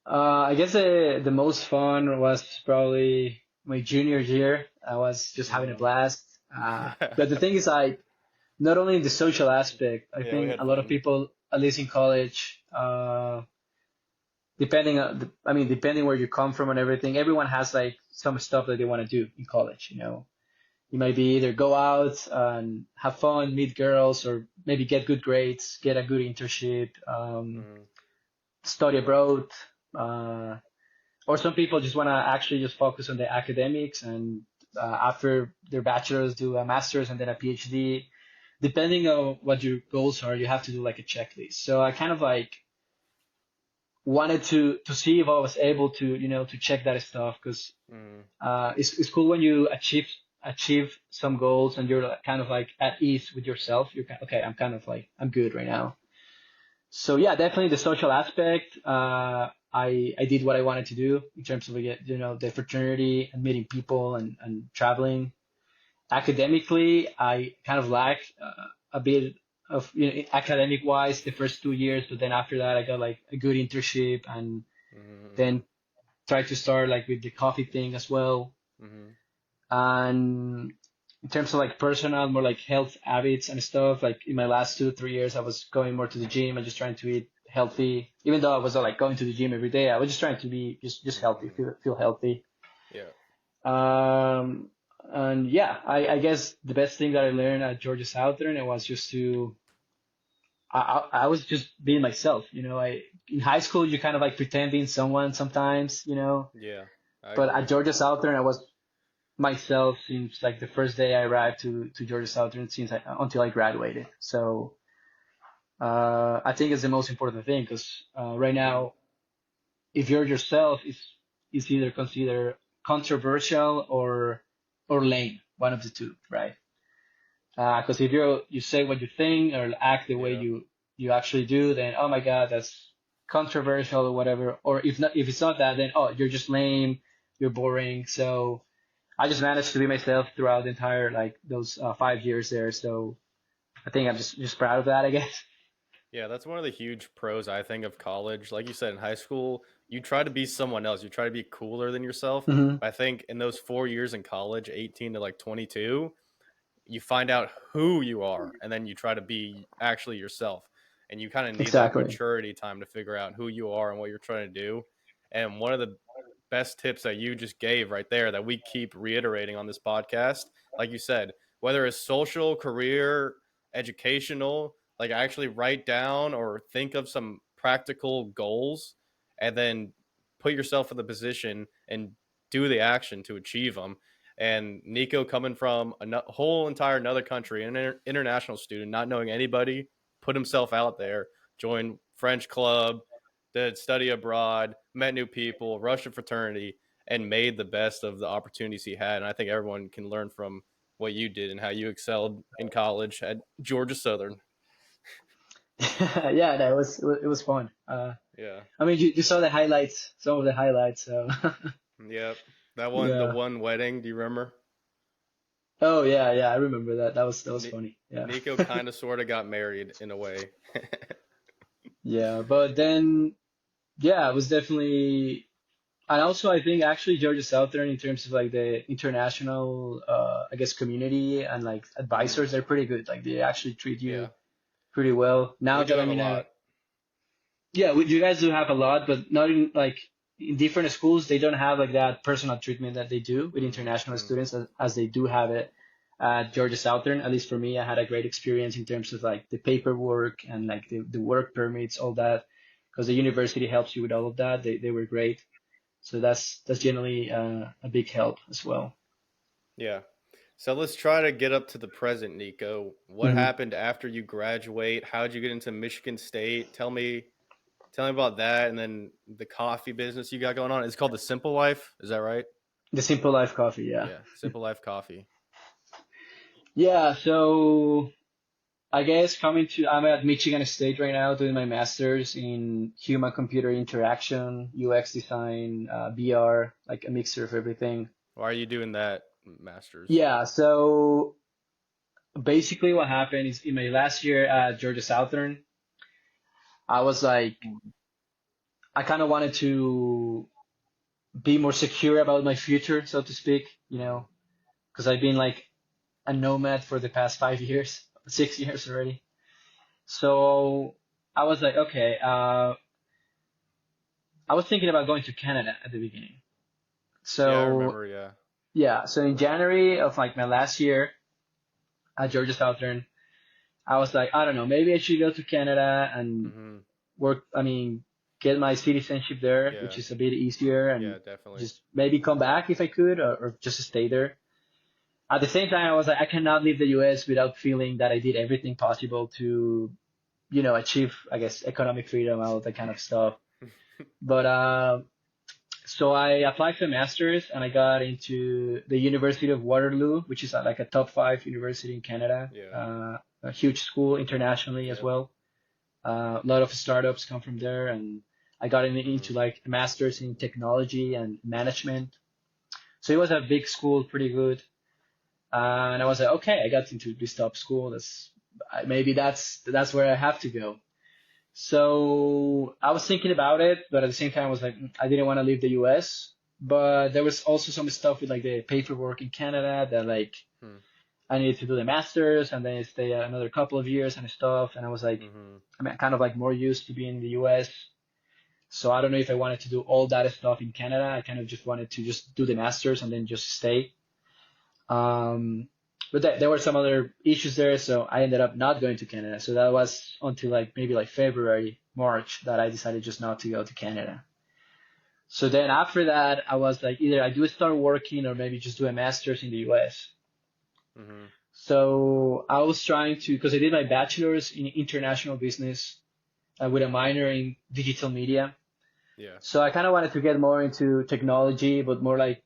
I guess the most fun was probably my junior year. I was just having a Mm. blast. Yeah. But the thing is, like, not only the social aspect, I Yeah. We think had a lot of fun. people, at least in college, depending where you come from and everything, everyone has like some stuff that they want to do in college. You might be either go out and have fun, meet girls, or maybe get good grades, get a good internship, Mm. study abroad, uh, or some people just want to actually just focus on the academics and after their bachelor's do a master's and then a PhD. Depending on what your goals are, you have to do like a checklist. So I kind of like wanted to see if I was able to, to check that stuff, because Mm, it's cool when you achieve some goals and you're like, kind of like at ease with yourself. You're kind okay, I'm kind of like I'm good right now. So yeah, definitely the social aspect. I did what I wanted to do in terms of like, the fraternity and meeting people and traveling. Academically, I kind of lacked a bit of, academic wise the first 2 years, but then after that I got like a good internship, and mm, then tried to start like with the coffee thing as well. mm, And in terms of like personal, more like health habits and stuff, like in my last 2 3 years, I was going more to the gym and just trying to eat healthy. Even though I was like going to the gym every day, I was just trying to be just healthy, mm. feel healthy. Yeah. Um, and yeah, I guess the best thing that I learned at Georgia Southern, it was just I was just being myself. I in high school you kind of like pretend being someone sometimes. Yeah. I But at agree. Georgia Southern, I was myself since like the first day I arrived to Georgia Southern, until I graduated. So I think it's the most important thing, because right now, if you're yourself, it's either considered controversial or lame, one of the two, right? Because if you say what you think or act the way Yeah. you actually do, then oh my God, that's controversial or whatever. Or if it's not that, then oh, you're just lame, you're boring. So I just managed to be myself throughout the entire like those 5 years there. So I think I'm just proud of that, I guess. Yeah, that's one of the huge pros I think of college. Like you said, in high school, you try to be someone else. You try to be cooler than yourself. Hmm. But I think in those 4 years in college, 18 to like 22, you find out who you are and then you try to be actually yourself. And you kind of need that Exactly. maturity time to figure out who you are and what you're trying to do. And one of the best tips that you just gave right there that we keep reiterating on this podcast, like you said, whether it's social, career, educational, like actually write down or think of some practical goals and then put yourself in the position and do the action to achieve them. And Nico, coming from a whole entire another country, an international student, not knowing anybody, put himself out there, joined French club, did study abroad, met new people, rushed a fraternity, and made the best of the opportunities he had. And I think everyone can learn from what you did and how you excelled in college at Georgia Southern. Yeah, that it was fun. Yeah. I mean, you saw the highlights, some of the highlights. So Yep. That one, the yeah. one wedding, do you remember? Oh yeah, yeah, I remember that. That was Ni- funny. Yeah. Nico kind of sort of got married in a way. Yeah, but then yeah, it was definitely. And also, I think actually Georgia Southern, in terms of like the international, I guess, community and like Hmm. advisors, they're pretty good. Like they actually treat Yeah. you pretty well. Now We do that have I'm a in a, lot. yeah, you guys do have a lot, but not in like in different schools, they don't have like that personal treatment that they do with international Mm-hmm. students as they do have it at Georgia Southern. At least for me, I had a great experience in terms of like the paperwork and like the work permits, all that, because the university helps you with all of that. They were great. So that's generally a big help as well. Yeah. So let's try to get up to the present, Nico. What Hmm. happened after you graduate? How'd you get into Michigan State? Tell me about that, and then the coffee business you got going on. It's called the Simple Life. Is that right? The Simple Life Coffee, yeah. Yeah, Simple Life Coffee. Yeah, so I guess I'm at Michigan State right now doing my master's in human computer interaction, UX design, VR, like a mixture of everything. Why are you doing that, Masters? Yeah, so basically what happened is in my last year at Georgia Southern, I was like, I kind of wanted to be more secure about my future, so to speak, Mm-hmm. because I've been like a nomad for the past 5 years, 6 years already. So I was like, okay, I was thinking about going to Canada at the beginning. Yeah, I So remember. Yeah. yeah, so in January of like my last year at Georgia Southern, I was like, I don't know, maybe I should go to Canada and Mm-hmm. work. I mean, get my citizenship there, Yeah. which is a bit easier, Yeah, and definitely. just maybe come back if I could, or just stay there. At the same time, I was like, I cannot leave the US without feeling that I did everything possible to, achieve, I guess, economic freedom, all that kind of stuff. But so I applied for a master's and I got into the University of Waterloo, which is like a top five university in Canada, Yeah. a huge school internationally as Yep. well. A lot of startups come from there, and I got into Mm-hmm. like a master's in technology and management. So it was a big school, pretty good. And I was like, okay, I got into this top school. Maybe that's where I have to go. So I was thinking about it, but at the same time, I was like, I didn't want to leave the US. But there was also some stuff with like the paperwork in Canada that like Hmm. I needed to do the masters and then stay another couple of years and stuff. And I was like, Mm-hmm. I mean, kind of like more used to being in the US. So I don't know if I wanted to do all that stuff in Canada. I kind of just wanted to just do the masters and then just stay. Um, but there were some other issues there, so I ended up not going to Canada. So that was until like maybe like February, March that I decided just not to go to Canada. So then after that, I was like, either I do start working or maybe just do a master's in the US. Mm-hmm. So I was trying to, because I did my bachelor's in international business with a minor in digital media. Yeah. So I kind of wanted to get more into technology, but more like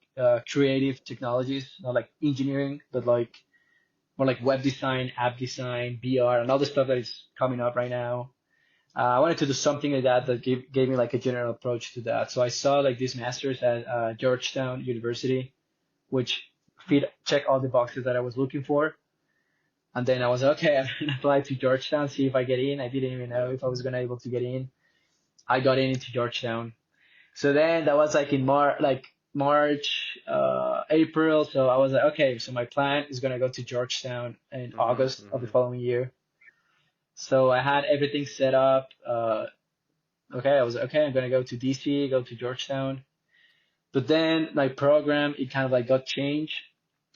creative technologies, not like engineering, but like more like web design, app design, VR, and all the stuff that is coming up right now. I wanted to do something like that that gave me like a general approach to that. So I saw like this master's at Georgetown University, which check all the boxes that I was looking for. And then I was like, okay, I'm gonna apply to Georgetown, see if I get in. I didn't even know Yeah. if I was gonna able to get in. I got in into Georgetown. So then that was like in March, April. So I was like, okay, so my plan is gonna go to Georgetown in Mm-hmm. August of the Mm-hmm. following year. So I had everything set up. Okay, I was like, okay, I'm gonna go to DC, go to Georgetown. But then my program, it kind of like got changed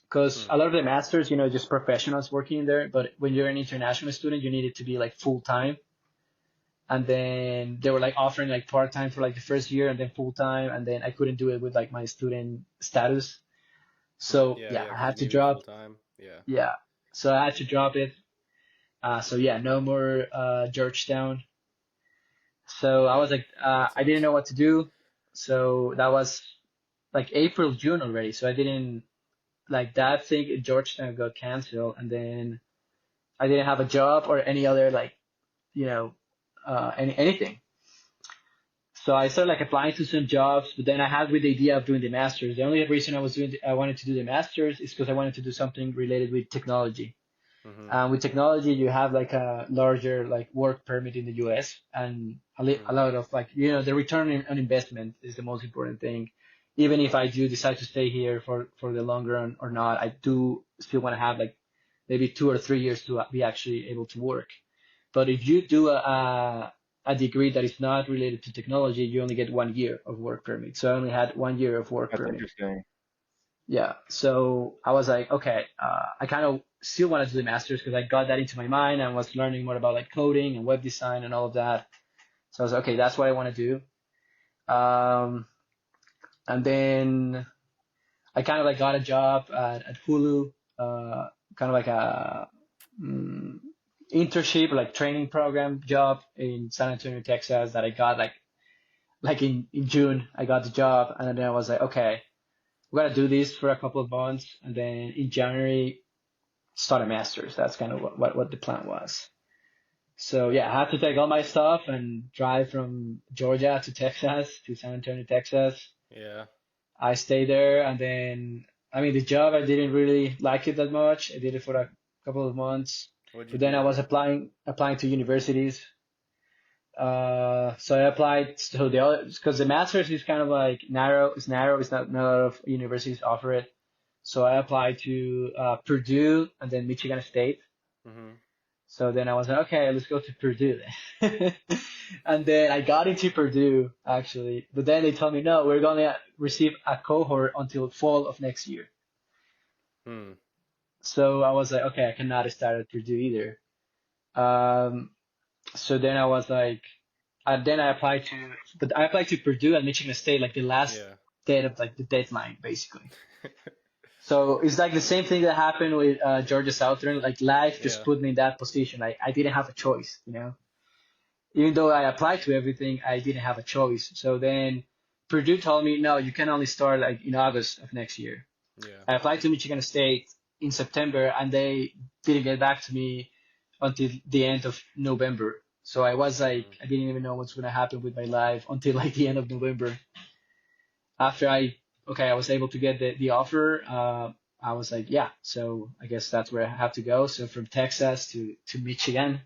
because Hmm. a lot of the masters, just professionals working there. But when you're an international student, you need it to be like full time. And then they were like offering like part time for like the first year and then full time. And then I couldn't do it with like my student status. So Yeah. yeah, Yeah. I Because you had to need to be full drop. time. Yeah. Yeah. So I had to drop it. So yeah, no more Georgetown. So I Yeah. was like, That I didn't sucks. know what to do. So that was like April, June already. So I didn't like that thing at Georgetown got canceled. And then I didn't have a job or any other like, you know, anything. So I started like applying to some jobs, but then I had with the idea of doing the masters. The only reason I wanted to do the masters is because I wanted to do something related with technology. Mm-hmm. With technology, you have like a larger like work permit in the U.S. and a Mm-hmm. lot of like the return on investment is the most important thing. Even if I do decide to stay here for the long run or not, I do still want to have like maybe 2 or 3 years to be actually able to work. But if you do a degree that is not related to technology, you only get 1 year of work permit. So I only had 1 year of work That's permit. interesting. Yeah. So I was like, okay, I kind of still wanted to do the master's because I got that into my mind and was learning more about like coding and web design and all of that. So I was like, okay, that's what I want to do. And then I kind of like got a job at Hulu, kind of like a mm, internship, like training program job in San Antonio, Texas that I got like in June. I got the job and then I was like, okay, we gotta do this for a couple of months and then in January start a master's. That's kind of what the plan was. So yeah, I had to take all my stuff and drive from Georgia to Texas to San Antonio, Texas. Yeah. I stayed there and then I mean the job I didn't really like it that much. I did it for a couple of months. What'd you But then do I was there? applying to universities. So I applied to the other because the master's is kind of like narrow. It's narrow. It's not a lot of universities offer it. So I applied to Purdue and then Michigan State. Mm-hmm. So then I was like, okay, let's go to Purdue then. And then I got into Purdue actually, but then they told me no, we're gonna receive a cohort until fall of next year. Hmm. So I was like, okay, I cannot start at Purdue either. Um, so then I was like, then I applied to Purdue and Michigan State like the last Yeah. day of like the deadline basically. So it's like the same thing that happened with Georgia Southern. Like life just Yeah. put me in that position. I didn't have a choice. even though I applied to everything, I didn't have a choice. So then Purdue told me, no, you can only start like in August of next year. Yeah. I applied to Michigan State in September, and they didn't get back to me until the end of November. So I was like, I didn't even know what's gonna happen with my life until like the end of November. After I was able to get the offer. I was like, yeah. So I guess that's where I have to go. So from Texas to Michigan,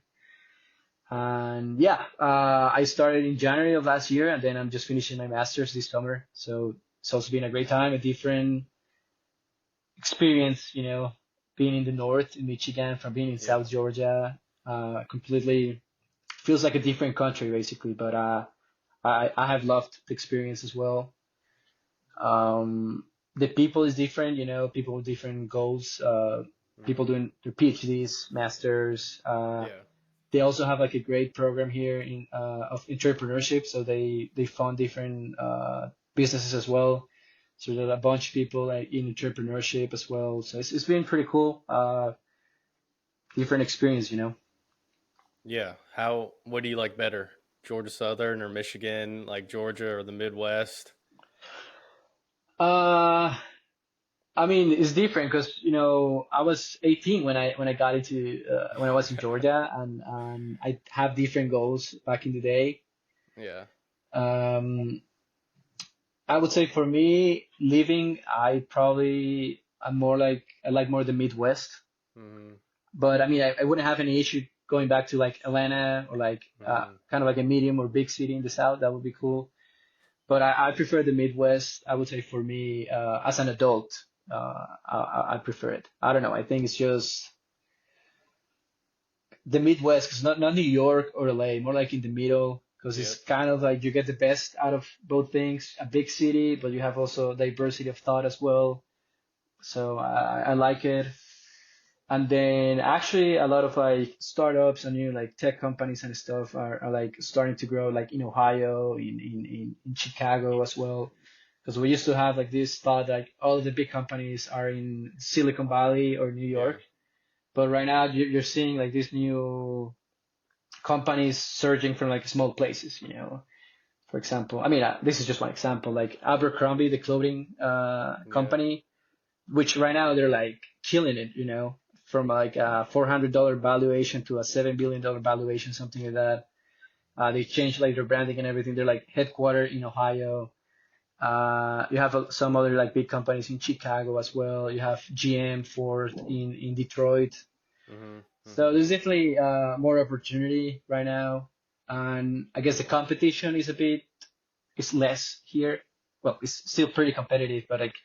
and yeah, I started in January of last year, and then I'm just finishing my master's this summer. So it's also been a great time, a different experience, being in the north in Michigan from being in Yeah. South Georgia. Completely feels like a different country basically, but I have loved the experience as well. Um, the people is different, people with different goals. People Hmm. doing their PhDs, masters. Yeah. They also have like a great program here in of entrepreneurship, so they fund different businesses as well. So there's a bunch of people like in entrepreneurship as well. So it's been pretty cool. Different experience. Yeah. What do you like better? Georgia Southern or Michigan, like Georgia or the Midwest? Uh, I mean, it's different because I was 18 when I got into when I was in Georgia, and I have different goals back in the day. Yeah. Um, I would say for me, living, I like more the Midwest. Hmm. But I mean, I wouldn't have any issue going back to like Atlanta or like Hmm. kind of like a medium or big city in the South. That would be cool. But I prefer the Midwest. I would say for me, as an adult, I prefer it. I don't know. I think it's just the Midwest, 'cause not New York or LA, more like in the middle, because it's Yep. kind of like you get the best out of both things. A big city, but you have also diversity of thought as well. So I like it. And then actually a lot of like startups and new like tech companies and stuff are like starting to grow like in Ohio, in Chicago as well. Because we used to have like this thought like all of the big companies are in Silicon Valley or New Yeah. York. But right now you're seeing like these new companies surging from like small places. For example, I mean, this is just one example, like Abercrombie, the clothing Yeah. company, which right now they're like killing it, from like a $400 valuation to a $7 billion valuation, something like that. They changed like their branding and everything. They're like headquartered in Ohio. You have some other like big companies in Chicago as well. You have GM, Ford in Detroit. Hmm. So Hmm. there's definitely more opportunity right now, and I guess the competition is less here. Well, it's still pretty competitive, but like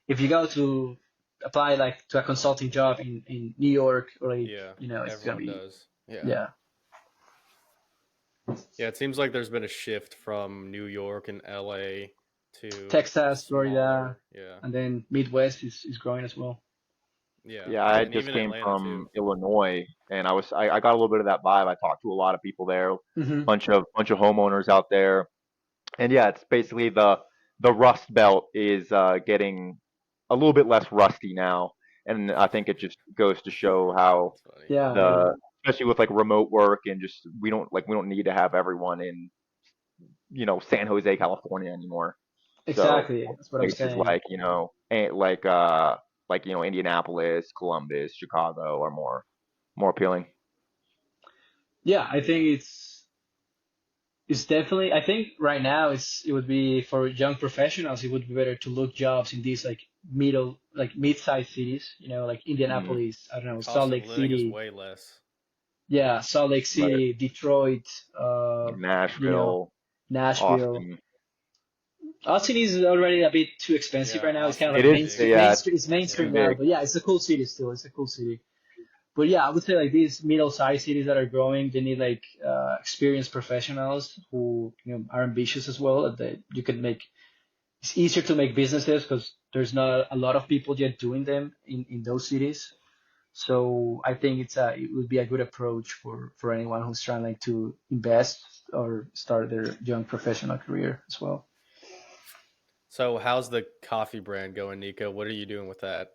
if you go to apply like to a consulting job in New York or like Yeah. it's gonna Everyone be does. Yeah. yeah Yeah. It seems like there's been a shift from New York and LA to Texas, Florida, smaller. Yeah. and then Midwest is growing as well. Yeah. Yeah, I And just even came Atlanta too. from Illinois, and I got a little bit of that vibe. I talked to a lot of people there, Hmm. bunch of homeowners out there, and yeah, it's basically the Rust Belt is getting a little bit less rusty now, and I think it just goes to show how That's funny. Yeah, yeah, the especially with like remote work and just we don't need to have everyone in San Jose, California anymore. So exactly. That's what I'm places saying. like Indianapolis, Columbus, Chicago are more appealing. Yeah, I think Yeah. it's definitely. I think right now it would be for young professionals. It would be better to look jobs in these like mid-sized cities. Like Hmm. Indianapolis. I don't know, Salt Cost of Lake living is City. way less. Yeah, Salt Lake Right. City, Detroit, you know, Nashville, Nashville. Austin. Austin is already a bit too expensive Yeah. right now. It's kind of Austin's It like is, big. mainstream. yeah, Mainstream. It's it's too mainstream Yeah. now, big. but yeah, it's a cool city still. It's a cool city. But yeah, I would say like these middle-sized cities that are growing, they need like experienced professionals who are ambitious as well. That you can make it's easier to make businesses because there's not a lot of people yet doing them in those cities. So I think it would be a good approach for anyone who's trying like to invest or start their young professional career as well. So how's the coffee brand going, Nico? What are you doing with that?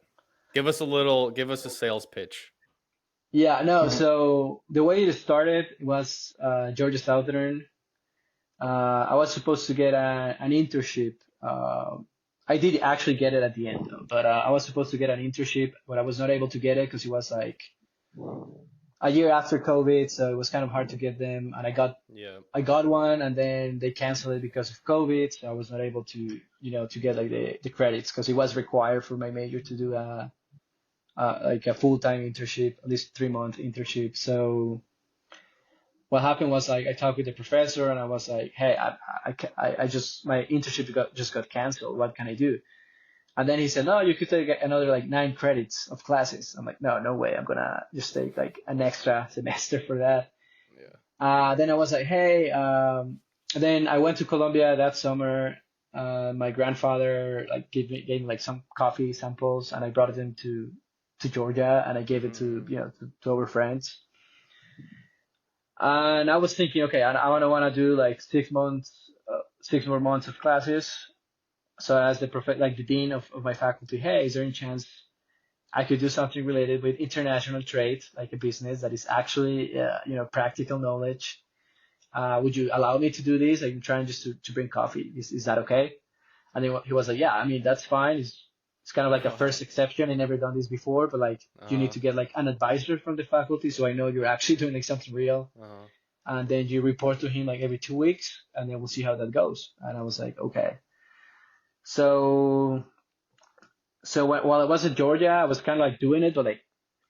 Give us a sales pitch. Yeah, no. So the way it started was Georgia Southern. I was supposed to get an internship. I did actually get it at the end though, but I was supposed to get an internship, but I was not able to get it because it was like a year after COVID, so it was kind of hard to get them. And Yeah. I got one, and then they canceled it because of COVID, so I was not able to to get like the credits because it was required for my major to do a full-time internship, at least 3 month internship. So what happened was like I talked with the professor and I was like, hey, I just my internship just got canceled. What can I do? And then he said, no, you could take another like 9 credits of classes. I'm like, no, no way. I'm gonna just take like an extra semester for that. Yeah. Then I was like, hey, then I went to Colombia that summer. My grandfather like gave me like some coffee samples, and I brought them to Georgia, and I gave it to to our friends. And I was thinking, okay, I don't want to do like 6 months, 6 more months of classes. So as like the dean of my faculty, hey, is there any chance I could do something related with international trade, like a business that is actually, practical knowledge? Would you allow me to do this? I'm trying just to bring coffee. Is that okay? And he was like, yeah, I mean, that's fine. It's kind of like a first exception. I never done this before, but like you need Uh-huh. to get like an advisor from the faculty, so I know you're actually doing like something real. Uh-huh. And then you report to him like every 2 weeks, and then we'll see how that goes. And I was like, okay. So while I was in Georgia, I was kind of like doing it, but like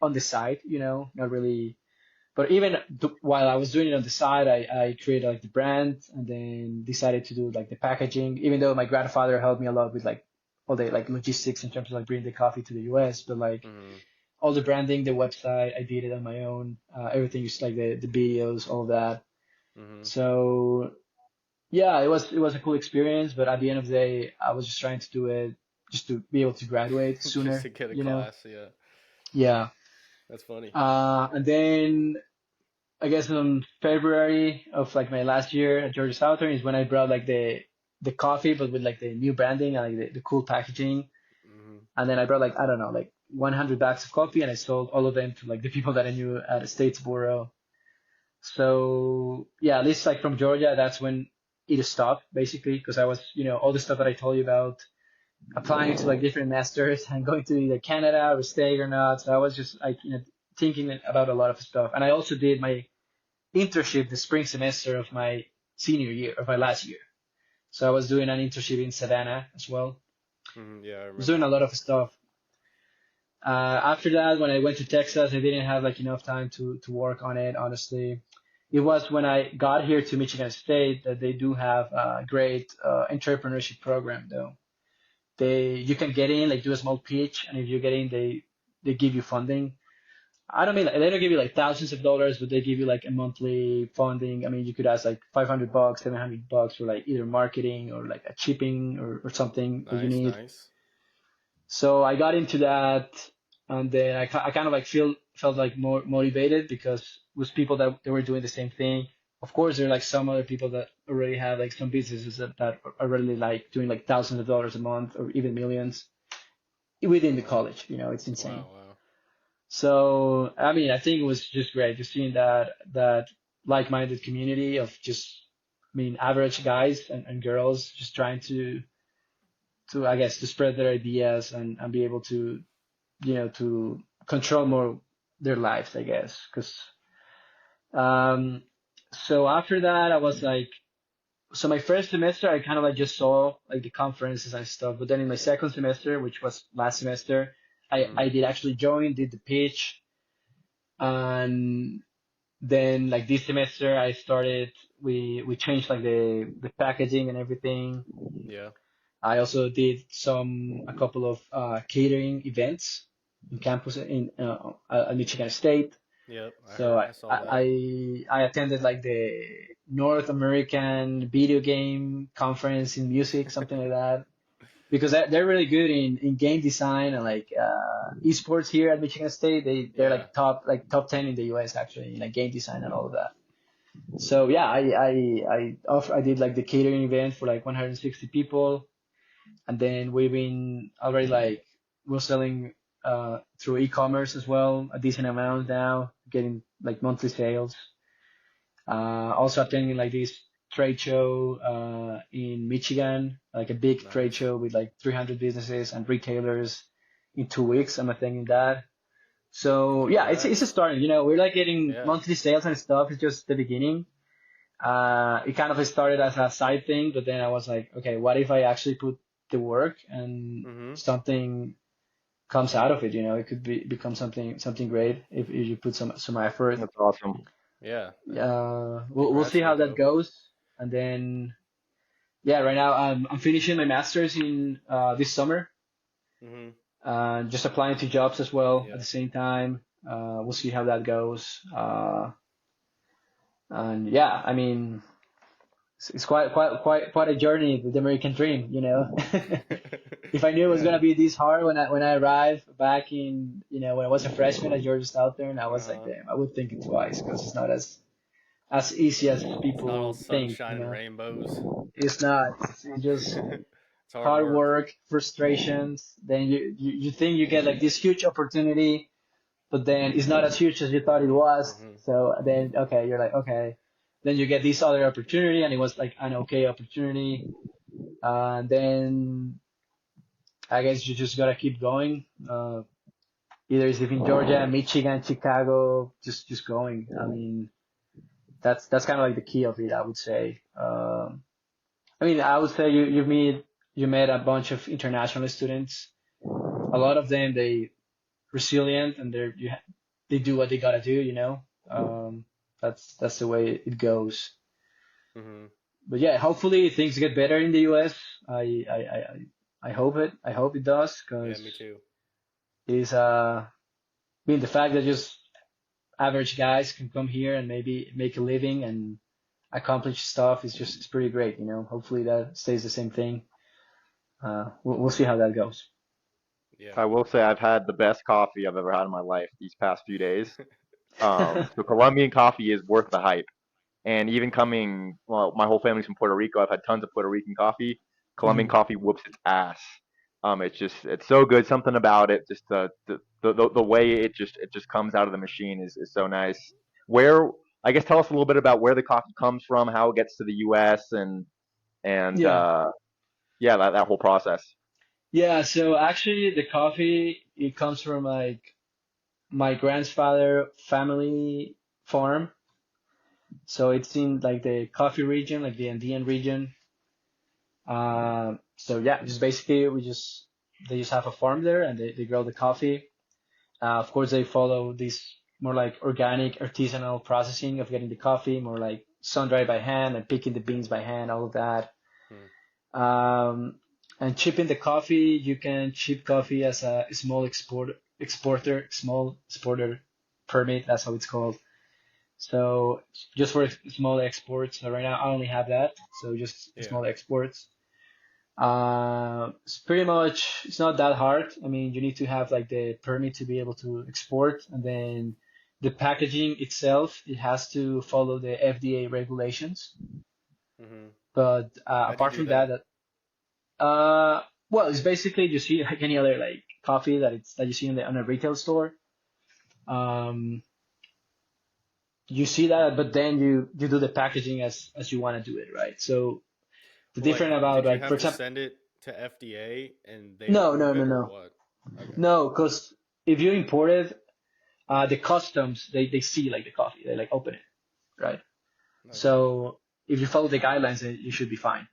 on the side, not really. But even while I was doing it on the side, I created like the brand and then decided to do like the packaging, even though my grandfather helped me a lot with like all the like logistics in terms of like bringing the coffee to the US, but like Mm-hmm. all the branding, the website, I did it on my own. Everything is like the videos, all that. Mm-hmm. So yeah, it was a cool experience, but at the end of the day, I was just trying to do it just to be able to graduate Just sooner, to get a you know? class, yeah. Yeah. That's funny. And then I guess in February of like my last year at Georgia Southern is when I brought like the coffee, but with like the new branding and like the cool packaging. Mm-hmm. And then I brought like I don't know like 100 bags of coffee, and I sold all of them to like the people that I knew at Statesboro. So yeah, at least like from Georgia, that's when it stopped basically because I was all the stuff that I told you about applying to like different masters and going to either Canada or stay or not. So I was just like thinking about a lot of stuff, and I also did my internship the spring semester of my senior year of my last year. So I was doing an internship in Savannah as well. Mm-hmm. Yeah, I I was doing remember. a lot of stuff. After that, when I went to Texas, I didn't have like enough time to work on it. Honestly, it was when I got here to Michigan State that they do have a great entrepreneurship program though. You can get in like do a small pitch, and if you get in, they give you funding. I don't mean like, they don't give you like thousands of dollars, but they give you like a monthly funding. I mean, you could ask like $500, $700 for like either marketing or like a shipping or something that you Nice, need. nice. So I got into that, and then I kind of like felt like more motivated because with people that they were doing the same thing. Of course, there are like some other people that already have like some businesses that are really like doing like thousands of dollars a month or even millions within the college. It's insane. Wow, wow. So I mean, I think it was just great just seeing that like-minded community of just, I mean, average guys and girls just trying to I guess to spread their ideas and be able to to control more their lives, I guess. Because um, so after that, I was like, so my first semester, I kind of like just saw like the conferences and stuff. But then in my second semester, which was last semester, I Mm-hmm. did actually join, did the pitch, and then like this semester I started we changed like the packaging and everything. Yeah. I also did a couple of catering events in campus at Michigan State. Yep. So I saw that. I attended like the North American video game conference in music, something like that, because they're really good in game design and like esports here at Michigan State. They're Yeah. like top 10 in the US actually in like game design and all of that. So yeah, I did like the catering event for like 160 people, and then we've been already like we're selling through e-commerce as well a decent amount now. getting like monthly sales. Also attending like this trade show in Michigan, like a big trade Nice. show with like 300 businesses and retailers in 2 weeks. I'm attending that. So yeah, it's a Congrats. starting. We're like getting Yeah. monthly sales and stuff. It's just the beginning. It kind of started as a side thing, but then I was like, okay, what if I actually put the work and Mm-hmm. something comes out of it? It could become something great if you put some effort. That's awesome. Yeah. We'll see Congrats, how that Nico. goes, and then yeah, right now I'm finishing my master's in this summer, Mm-hmm. just applying to jobs as well at Yeah. the same time. We'll see how that goes. And yeah, I mean, it's quite a journey with the American dream. If I knew it was Yeah. gonna be this hard when I arrived back in, when I was a freshman at Georgia Southern, I was like, Uh-huh. damn, I would think it twice because it's not as easy as It's not all people think. sunshine and rainbows. It's not. It's just It's hard hard work. work, frustrations. Then you think you get like this huge opportunity, but then it's not as huge as you thought it was. Mm-hmm. So then, okay, you're like, okay. Then you get this other opportunity, and it was like an okay opportunity. And then I guess you just gotta keep going. Either it's in Georgia, Michigan, Chicago, just going. I mean, that's kind of like the key of it, I would say. I mean, I would say you met a bunch of international students. A lot of them they resilient and they do what they gotta do. Um, that's the way it goes. Mm-hmm. But yeah, hopefully things get better in the U.S. I hope it. I hope it does Yeah, because me too. it's I mean the fact that just average guys can come here and maybe make a living and accomplish stuff is just it's pretty great. Hopefully that stays the same thing. We'll see how that goes. Yeah. I will say I've had the best coffee I've ever had in my life these past few days. So Colombian coffee is worth the hype. And even coming, well, my whole family's from Puerto Rico. I've had tons of Puerto Rican coffee. Colombian Mhm. coffee whoops its ass. It's so good. Something about it, just the way it just comes out of the machine is so nice. Where I guess tell us a little bit about where the coffee comes from, how it gets to the U.S. and Yeah. yeah, that whole process. Yeah, so actually the coffee it comes from like my grandfather family farm. So it's in like the coffee region, like the Andean region. So yeah, just basically they just have a farm there and they grow the coffee. Of course they follow this more like organic artisanal processing of getting the coffee, more like sun dried by hand and picking the beans by hand, all of that. Hmm. Um, and shipping the coffee, you can ship coffee as a small small exporter permit. That's how it's called. So just for small exports. So right now I only have that. So just Yeah. small exports. It's pretty much it's not that hard. I mean, you need to have like the permit to be able to export, and then the packaging itself it has to follow the FDA regulations. Mm-hmm. But How'd you apart do from that? that, well, it's basically you see like any other like coffee that you see on a retail store. Um, you see that, but then you do the packaging as you want to do it, right? So the Well, different like, about did you like for have to example, send it to FDA and they no, no, approve no, it or no, what? Okay. no, because if you import it, the customs they see like the coffee, they like open it, right? Okay. So if you follow the guidelines, then you should be fine.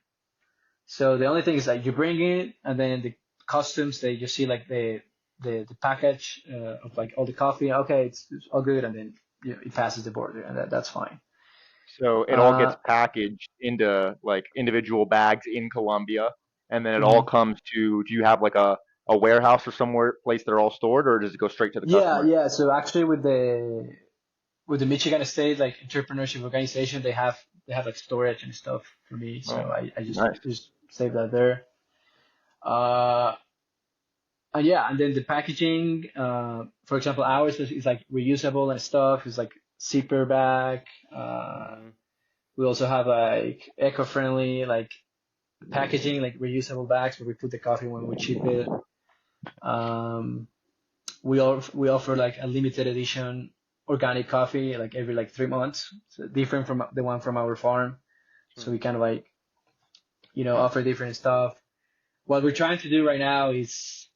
So the only thing is that you bring it, and then the customs they just see like the package of like all the coffee. Okay, it's all good, and then it passes the border, and that's fine. So it all Uh, gets packaged into like individual bags in Colombia, and then it all mhm. comes to. Do you have like a warehouse or somewhere place they're all stored, or does it go straight to the Yeah, customer? yeah. So actually, with the Michigan State like entrepreneurship organization, they have like storage and stuff for me. So Oh, I just nice. just save that there. Uh, and yeah, and then the packaging, for example, ours is like reusable and stuff. It's like zipper bag. Uh, Mm-hmm. we also have like eco-friendly like packaging, like reusable bags where we put the coffee when we ship it. Um, we offer like a limited edition. organic coffee like every like 3 months, so different from the one from our farm. So we kind of like, offer different stuff. What we're trying to do right now is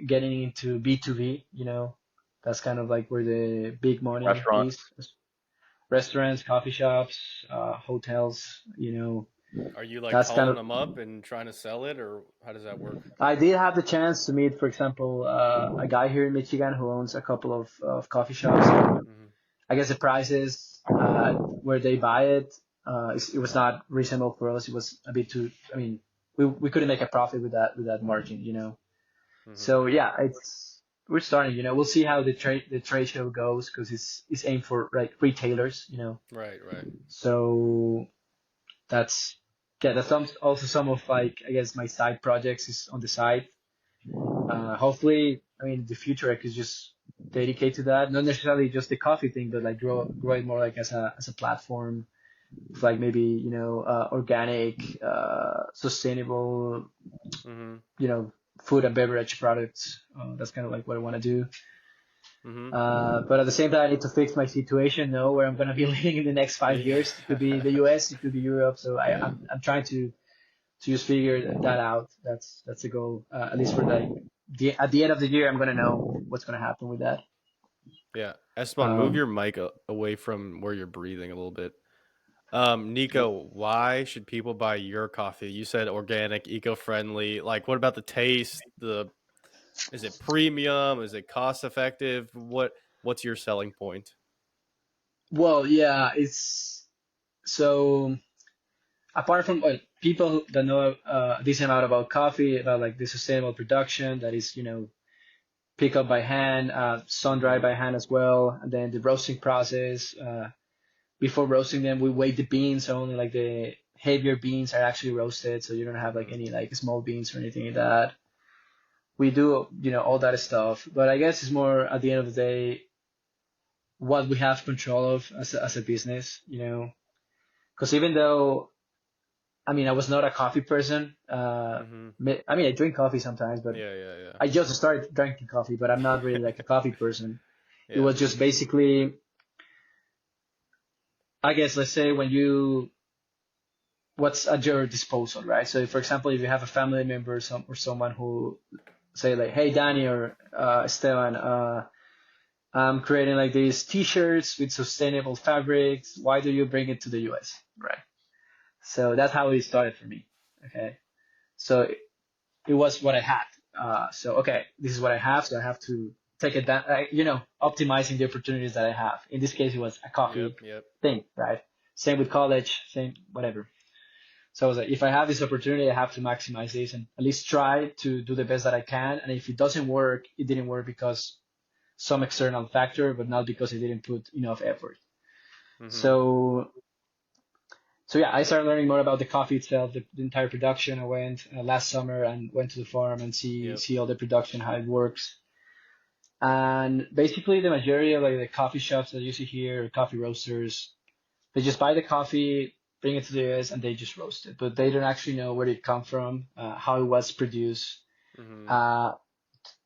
getting into B2B. That's kind of like where the big money Restaurants. is. Restaurants, coffee shops, hotels. Are you like That's kind calling of. them up and trying to sell it, or how does that work? I did have the chance to meet, for example, a guy here in Michigan who owns a couple of coffee shops, and Hmm. I guess the prices where they buy it, it was not reasonable for us. It was a bit too. I mean, we couldn't make a profit with that margin. Hmm. So yeah, we're starting. We'll see how the trade show goes because it's aimed for like retailers. Right, right. So that's yeah, that's also some of like I guess my side projects is on the side. Hopefully, I mean, in the future I could just dedicate to that, not necessarily just the coffee thing, but like grow it more like as a platform, with like maybe organic, sustainable, Hmm. food and beverage products. That's kind of like what I want to do. Hmm. But at the same time, I need to fix my situation, know where I'm gonna be living in the next 5 years. It could be the US, it could be Europe. So Yeah. I'm trying to just figure that out. That's the goal. At least for like at the end of the year, I'm gonna know what's gonna happen with that. Yeah. Esteban, move Um, your mic away from where you're breathing a little bit. Nico, why should people buy your coffee? You said organic, eco-friendly. Like, what about the taste? Is it premium? Is it cost effective? What's your selling point? well, yeah, it's so apart from people that know a decent amount about coffee, about like the sustainable production that is, pick up by hand, sun dry Hmm. by hand as well, and then the roasting process. Before roasting them, we weigh the beans, so only like the heavier beans are actually roasted, so you don't have like Hmm. any like small beans or anything like that. We do, all that stuff, but I guess it's more at the end of the day what we have control of as a business, because even though I mean I was not a coffee person, Hmm. I mean I drink coffee sometimes, but Yeah, yeah, yeah. I just started drinking coffee, but I'm not really like a coffee person. It Yeah. was just basically, I guess, let's say what's at your disposal, right? So, for example, if you have a family member or someone who say like, "Hey, Danny or Esteban, I'm creating like these T-shirts with sustainable fabrics. Why do you bring it to the U.S.?" Right? So that's how it started for me. Okay, so it was what I had. So okay, this is what I have. So I have to take advantage, optimizing the opportunities that I have. In this case, it was a Yep, coffee yep. thing, right? Same with college, same whatever. So I was like, if I have this opportunity, I have to maximize this and at least try to do the best that I can. And if it doesn't work, it didn't work because some external factor, but not because I didn't put enough effort. Hmm. So, so yeah, I started learning more about the coffee itself, the entire production. I went last summer and went to the farm and see Yep. see all the production, how it works. And basically, the majority of like the coffee shops that you see here, coffee roasters, they just buy the coffee, bring it to the US, and they just roast it. But they don't actually know where it come from, how it was produced, Hmm. uh,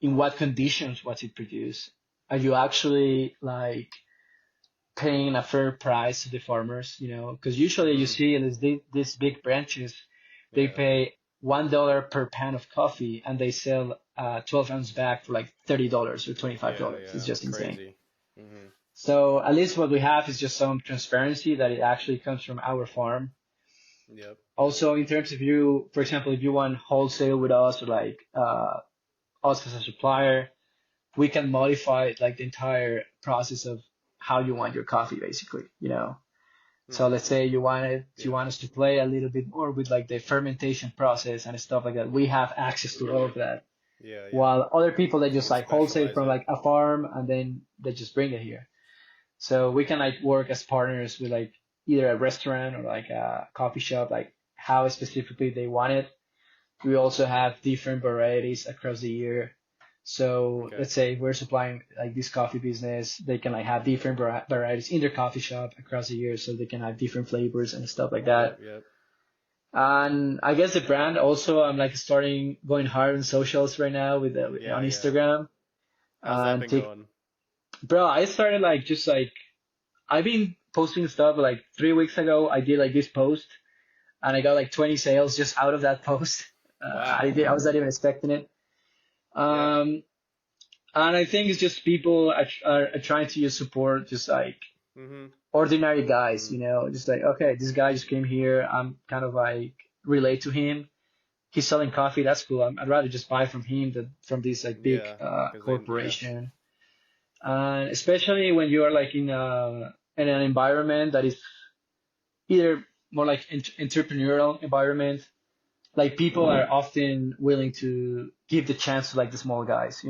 in what conditions was it produced. Are you actually like paying a fair price to the farmers? Because usually you Hmm. see these big branches, they Yeah. pay $1 per pound of coffee, and they sell 12-ounce bag for like $30 or twenty-five Yeah, dollars. It's yeah. just insane. Crazy. Hmm. So at least what we have is just some transparency that it actually comes from our farm. Yep. Also, in terms of you, for example, if you want wholesale with us or like us as a supplier, we can modify like the entire process of how you want your coffee, basically. So Hmm. let's say you Yeah. want us to play a little bit more with like the fermentation process and stuff like that. We have access to all of that. Yeah, yeah. While other people they You just can like wholesale specialize from it. like a farm and then they just bring it here. So we can like work as partners with like either a restaurant or like a coffee shop, like how specifically they want it. We also have different varieties across the year. So Okay. let's say we're supplying like this coffee business, they can like have different varieties in their coffee shop across the year, so they can have different flavors and stuff like Yep, that. yep. And I guess the brand also, I'm like starting going hard on socials right now on Yeah, yeah. Instagram How's that and been going? Bro, I started like just like I've been posting stuff like 3 weeks ago. I did like this post and I got like 20 sales just out of that post. Wow. I was not even expecting it. Yeah. Um, and I think it's just people are trying to use support, just like Mhm. ordinary guys, Mhm. just like, okay, this guy just came here. I'm kind of like relate to him. He's selling coffee. That's cool. I'd rather just buy from him than from this like big Yeah, cuz yeah. corporation. And especially when you are like in an environment that is either more like entrepreneurial environment, like people are often willing to give the chance to like the small guys,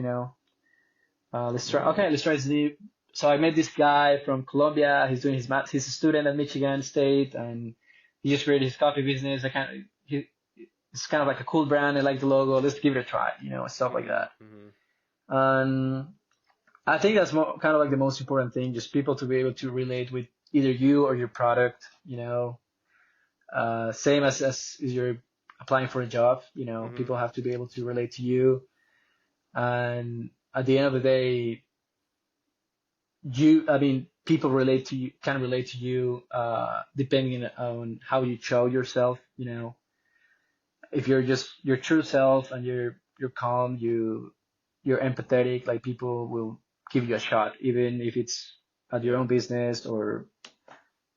let's try. Okay, let's try to see. So I met this guy from Colombia. He's doing his math. He's a student at Michigan State, and he just created his coffee business. It's kind of like a cool brand. I like the logo. Let's give it a try, stuff like Mhm. that. Mhm. And I think that's kind of like the most important thing, just people to be able to relate with either you or your product. Same as you're applying for a job. Mhm. People have to be able to relate to you, and at the end of the day, I mean, people can relate to you, depending on how you show yourself. If you're just your true self and you're calm, you're empathetic, like people will give you a shot, even if it's at your Yeah. own business or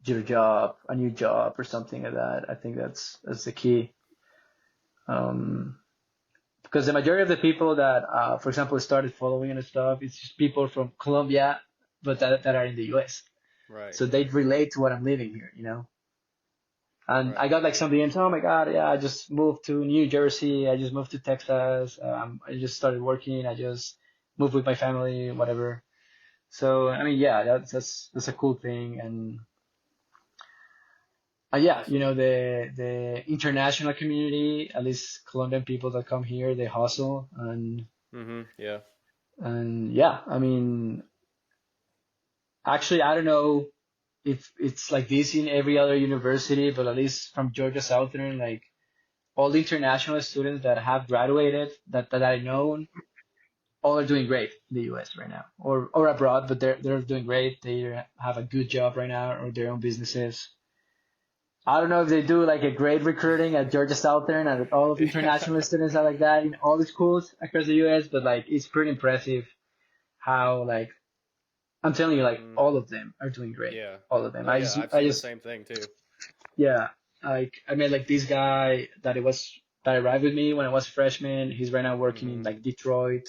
your job, a new job or something like that. I think that's the key. Um, because the majority of the people that, for example, started following and stuff, it's just people from Colombia, but that are in the U.S. Right, So they right. relate to what I'm living here. And I Right. got like some DMs, oh my God, yeah, I just moved to New Jersey, I just moved to Texas, I just started working, I just moved with my family, whatever. So I mean, yeah, that's a cool thing, and yeah, Awesome. the international community, at least Colombian people that come here, they hustle, Mhm. Yeah. and yeah, I mean, actually, I don't know if it's like this in every other university, but at least from Georgia Southern, like all the international students that have graduated that I know, all are doing great in the US right now, or abroad, but they're doing great. They have a good job right now or their own businesses. I don't know if they do like a great recruiting at Georgia Southern and all of the Yeah. international students are like that in all the schools across the US, but like it's pretty impressive how like I'm telling you, like Mhm. all of them are doing great. Yeah. All of them. No, yeah, I've I seen the just, same thing too. yeah, like I met like this guy that arrived with me when I was a freshman. He's right now working in Mhm. like Detroit.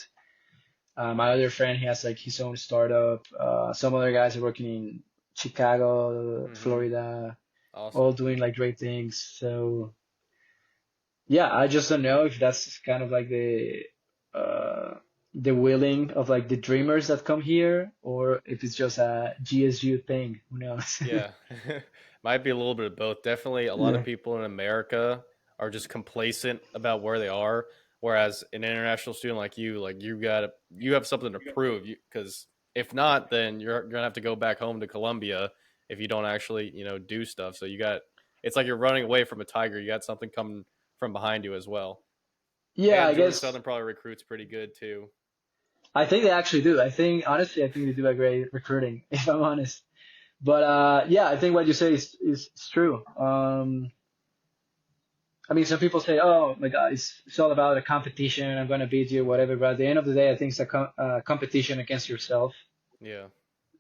My other friend, he has like his own startup. Some other guys are working in Chicago, Mhm. Florida, all Awesome. doing like great things. So yeah, I just don't know if that's kind of like uh, the willing of like the dreamers that come here, or if it's just a GSU thing. Who knows? Yeah. Might be a little bit of both. Definitely a lot of Yeah. people in America are just complacent about where they are, whereas an international student like you have something to prove because if not, then you're going to have to go back home to Colombia if you don't actually, do stuff. So it's like you're running away from a tiger. You got something coming from behind you as well. Yeah, And I Georgia guess Southern probably recruits pretty good too. I think they actually do. Honestly, I think they do a great recruiting, if I'm honest. But yeah, I think what you say is true. I mean, some people say, "Oh my God, it's all about a competition. I'm gonna beat you, Mhm. whatever." But at the end of the day, I think it's a competition against yourself. Yeah.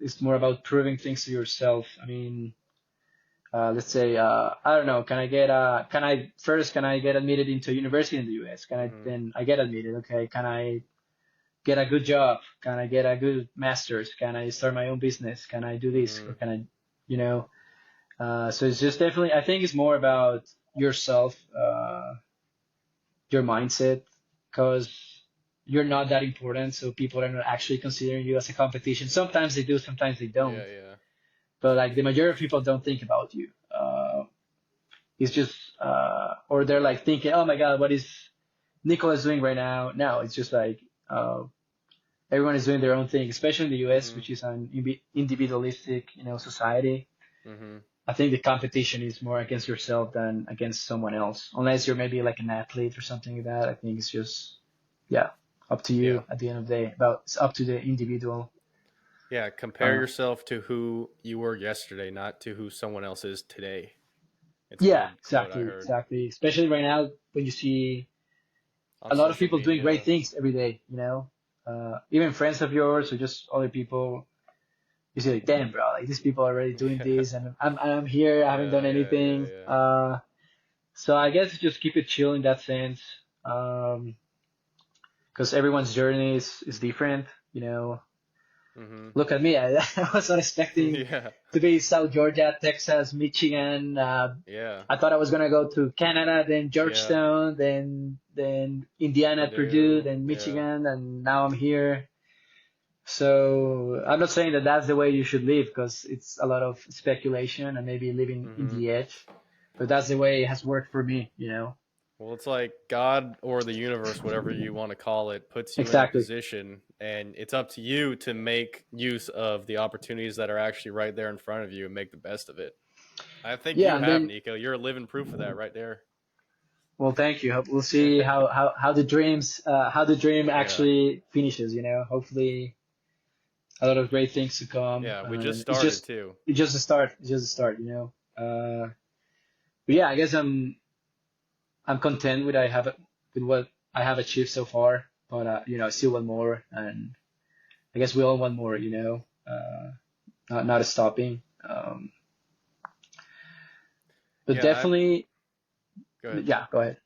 It's more about proving things to yourself. I mean, let's say, I don't know, can I get admitted into university in the US? Mhm. Then I get admitted. Okay, can I get a good job? Can I get a good master's? Can I start my own business? Can I do this? Or Mhm. can I, you know? So it's just definitely, I think it's more about yourself, your mindset, because you're not that important. So people are not actually considering you as a competition. Sometimes they do, sometimes they Yeah, don't. yeah. But like the majority of people don't think about you. It's just, or they're like thinking, oh my God, what is Nicolas doing right now? No, it's just like, everyone is doing their own thing, especially in the US, Mhm. which is an individualistic, society. Mhm. I think the competition is more against yourself than against someone else. Unless you're maybe like an athlete or something like that. I think it's just, yeah, up to Yeah. you at the end of the day. It's up to the individual. Yeah, compare Uh, yourself to who you were yesterday, not to who someone else is today. It's a yeah, good quote I exactly, heard exactly. Especially right now when you see on a lot of social people doing great media. things every day, even friends of yours or just other people. You see, like, damn, bro, like these people are already doing Yeah, this, and I'm here, I haven't done yeah, anything. yeah. So I guess just keep it chill in that sense, because everyone's journey is different, you know. Mm-hmm. Look at me, I was not expecting Yeah, to be South Georgia, Texas, Michigan. yeah, I thought I was gonna go to Canada, then yeah. Georgetown, then Indiana, Purdue, Purdue. then Yeah. Michigan, and now I'm here. So I'm not saying that that's the way you should live because it's a lot of speculation and maybe living in Mm-hmm. the edge, but that's the way it has worked for me, Well, it's like God or the universe, whatever you want to call it, puts you in a Exactly. position, and it's up to you to make use of the opportunities that are actually right there in front of you and make the best of it. I think Yeah, you and have, then Nico. You're a living proof of that right there. well, thank you. We'll see how the dream Yeah. actually finishes. Hopefully a lot of great things to come, Yeah. We just and started too. it's just a start. It's just a start. But yeah, I guess I'm content with what I have achieved so far, but I still want more, and I guess we all want more. Not stopping. But Yeah. definitely, Go ahead. yeah. Go ahead.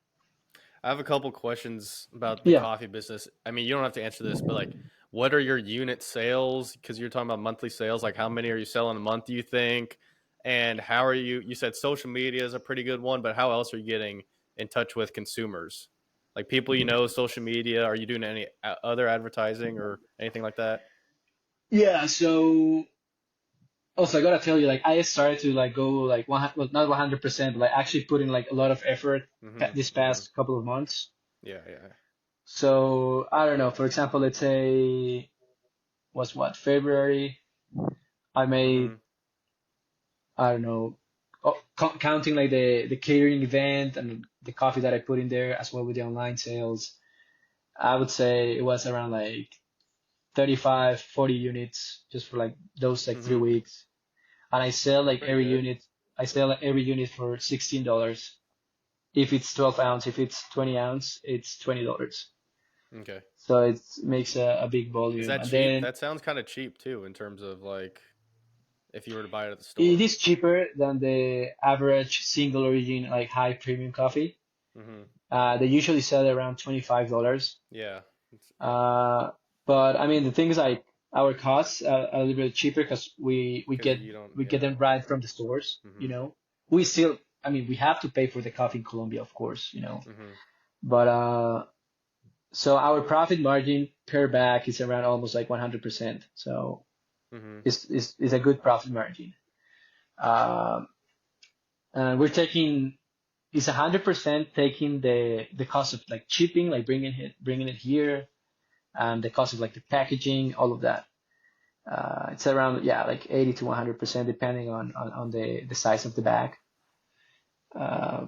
I have a couple questions about the Yeah. coffee business. I mean, you don't have to answer this, but like, what are your unit sales? Because you're talking about monthly sales. Like, how many are you selling a month, do you think? And how are you said social media is a pretty good one, but how else are you getting in touch with consumers? Like people social media. Are you doing any other advertising or anything like that? Yeah. So also, I gotta tell you, like, I started to like go like well, not 100%, but like actually put in like a lot of effort Mm-hmm. this Mm-hmm. past couple of months. Yeah, yeah. So I don't know. For example, let's say was what February. I Mm-hmm. made I don't know, counting like the catering event and the coffee that I put in there as well with the online sales. I would say it was around like 35, 40 units just for like those like three Mm-hmm. weeks. And That's pretty good. I sell like every unit for $16. If it's 12 ounce, if it's 20 ounce, it's $20. Okay. So it makes a big Is volume. that And cheap? then That sounds kind of cheap too, in terms of like if you were to buy it at the it store. is cheaper than the average single origin, like high premium coffee. Mm-hmm. They usually sell around $25. Yeah. Uh, but I mean, the thing is like our costs are a little bit cheaper because Because you don't, we get yeah. them right from the stores. Mm-hmm. We still, I mean, we have to pay for the coffee in Colombia, of course, Mm-hmm. but so our profit margin per bag is around almost like 100%. So Mm-hmm. it's a good profit margin. Um, and we're taking it's 100% taking the cost of like shipping, like bringing it here, and the cost of like the packaging, all of that. It's around, yeah, like 80 to 100% depending on the size of the bag. Uh,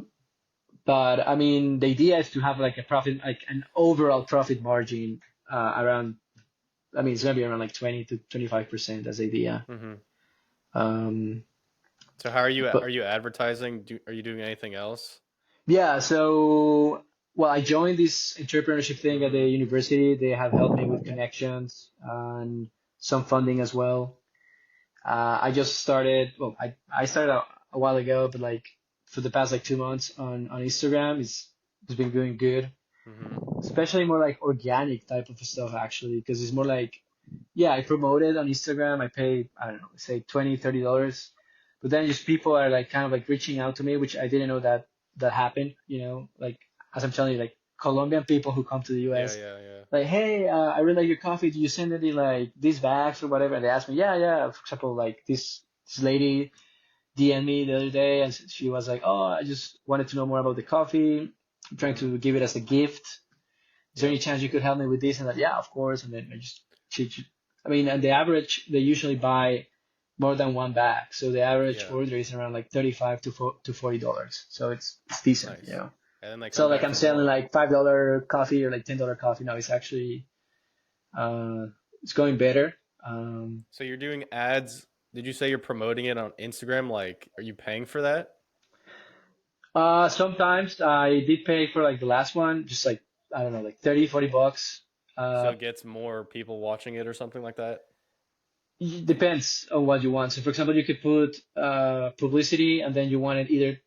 but I mean, the idea is to have like a profit, like an overall profit margin around. I mean, it's gonna be around like 20 to 25%. That's the idea. Mm-hmm. Um, So how are you but advertising? Are you doing anything else? yeah, so well, I joined this entrepreneurship thing at the Mm-hmm. university. They have helped me with connections and some funding as well. I just started. Well, I started a while ago, but like for the past like 2 months on Instagram, it's been doing good. Mm-hmm. Especially more like organic type of stuff actually, because it's more like, yeah, I promote it on Instagram. I pay, I don't know, say 20, $30, but then just people are like kind of like reaching out to me, which I didn't know that happened. Like as I'm telling you, like Colombian people who come to the Yeah, US, yeah, yeah. like, hey, I really like your coffee. Do you send any like these bags or whatever? And they ask me, yeah, yeah. For example, like this lady DM me the other day, and she was like, oh, I just wanted to know more about the coffee. I'm trying Mm-hmm. to give it as a gift. Is there Yep. any chance you could help me with this? And like, yeah, of course. And then I mean, and the average, they usually buy more than one bag. So the average Yeah. order is around like 35 to $40. So it's decent, Nice. And then they So come like back I'm for selling more. like $5 coffee or like $10 coffee. Now it's actually, uh, it's going better. So you're doing ads. Did you say you're promoting it on Instagram? Like, are you paying for that? Sometimes I did pay for like the last one, just like, I don't know, like 30, $40. So Uh, it gets more people watching it or something like that? depends on what you want. So, for example, you could put publicity, and then you want it either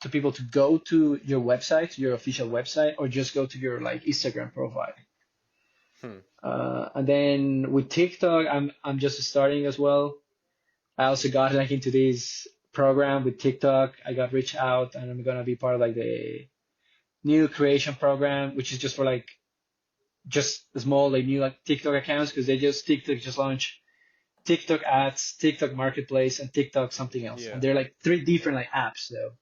to people to go to your website, your official website, or just go to your like Instagram profile. Hmm. And then with TikTok, I'm just starting as well. I also got like into this program with TikTok. I got reached out, and I'm gonna be part of like the new creation program, which is just for like just small like new like TikTok accounts, because they just TikTok just launched TikTok ads, TikTok marketplace, and TikTok something else, and Yeah. they're like three different like apps though.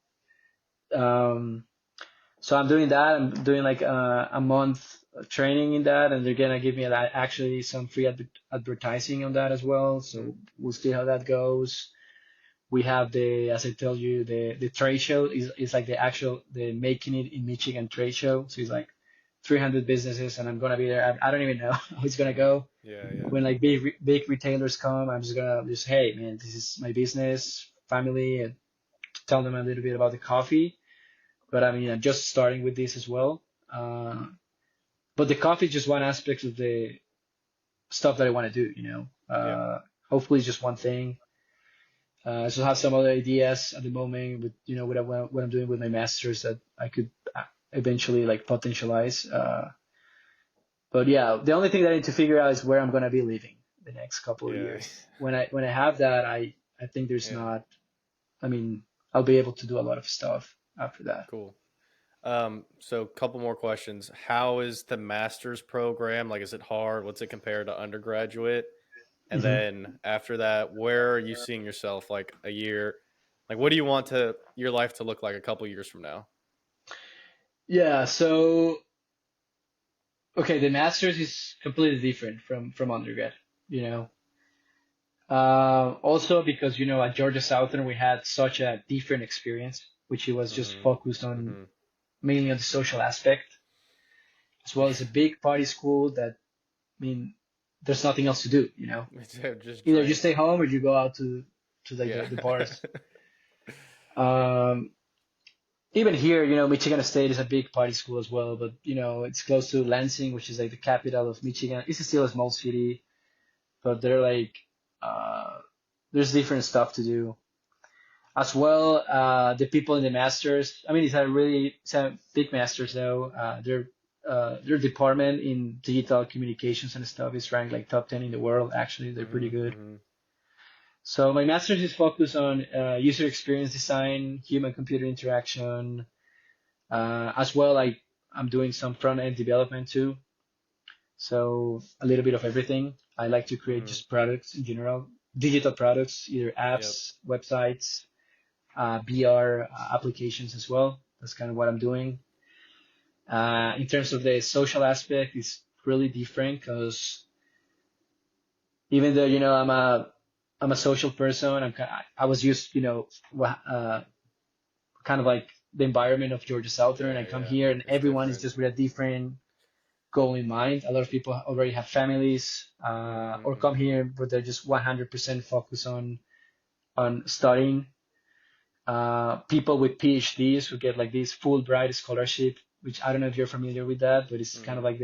So I'm doing that. I'm doing like a month of training in that, and they're gonna give me like actually some free advertising on that as well. Hmm. So we'll see how that goes. We have the, as I told you, the trade show is like the actual the Making It in Michigan trade show. So it's like 300 businesses, and I'm gonna be there. I don't even know how it's gonna go. Yeah, yeah. When like big retailers come, I'm just gonna just, hey man, this is my business, family, and tell them a little bit about the coffee. But I mean, I'm just starting with this as well. Uh, but the coffee is just one aspect of the stuff that I want to do. Yeah. Hopefully, it's just one thing. I still have some other ideas at the moment with what I'm doing with my masters that I could eventually like potentialize. But yeah, the only thing that I need to figure out is where I'm gonna be living the next couple of Yeah. years. When I have that, I think there's Yeah. not. I mean, I'll be able to do a lot of stuff after that. Cool. So a couple more questions. How is the master's program? Like, is it hard? What's it compared to undergraduate? And hmm then after that, where are you seeing yourself like a year? Like, what do you want to your life to look like a couple years from now? Yeah. So okay, the masters is completely different from undergrad. You know, also because at Georgia Southern we had such a different experience, which it was just Mm-hmm. focused on Mm-hmm. mainly on the social aspect, as well as a big party school that, I mean, there's nothing else to do. Just Either you stay drink. home or you go out to like Yeah. the bars. Um, Even here, Michigan State is a big party school as well, but it's close to Lansing, which is like the capital of Michigan. It's still a small city, but they're like uh, there's different stuff to do as well. The people in the masters, I mean, it's a big masters though. Their department in digital communications and stuff is ranked like top 10 in the world. Actually, they're pretty Mm-hmm. good. Mm-hmm. So my master's is focused on user experience design, human computer interaction, as well. Like I'm doing some front end development too. So a little bit of everything. I like to create Mm-hmm. just products in general, digital products, either Yep. apps, websites, VR applications as well. That's kind of what I'm doing. In terms of the social aspect, it's really different because even though I'm a social person, I was used kind of like the environment of Georgia Southern. Yeah. I come Yeah. here and It's everyone is different. just with a different goal in mind. A lot of people already have families, Mm-hmm. or come Mm-hmm. here but they're just 100% focused on studying. People with PhDs who get like this Fulbright scholarship, which I don't know if you're familiar with that, but it's kind Mm-hmm. of like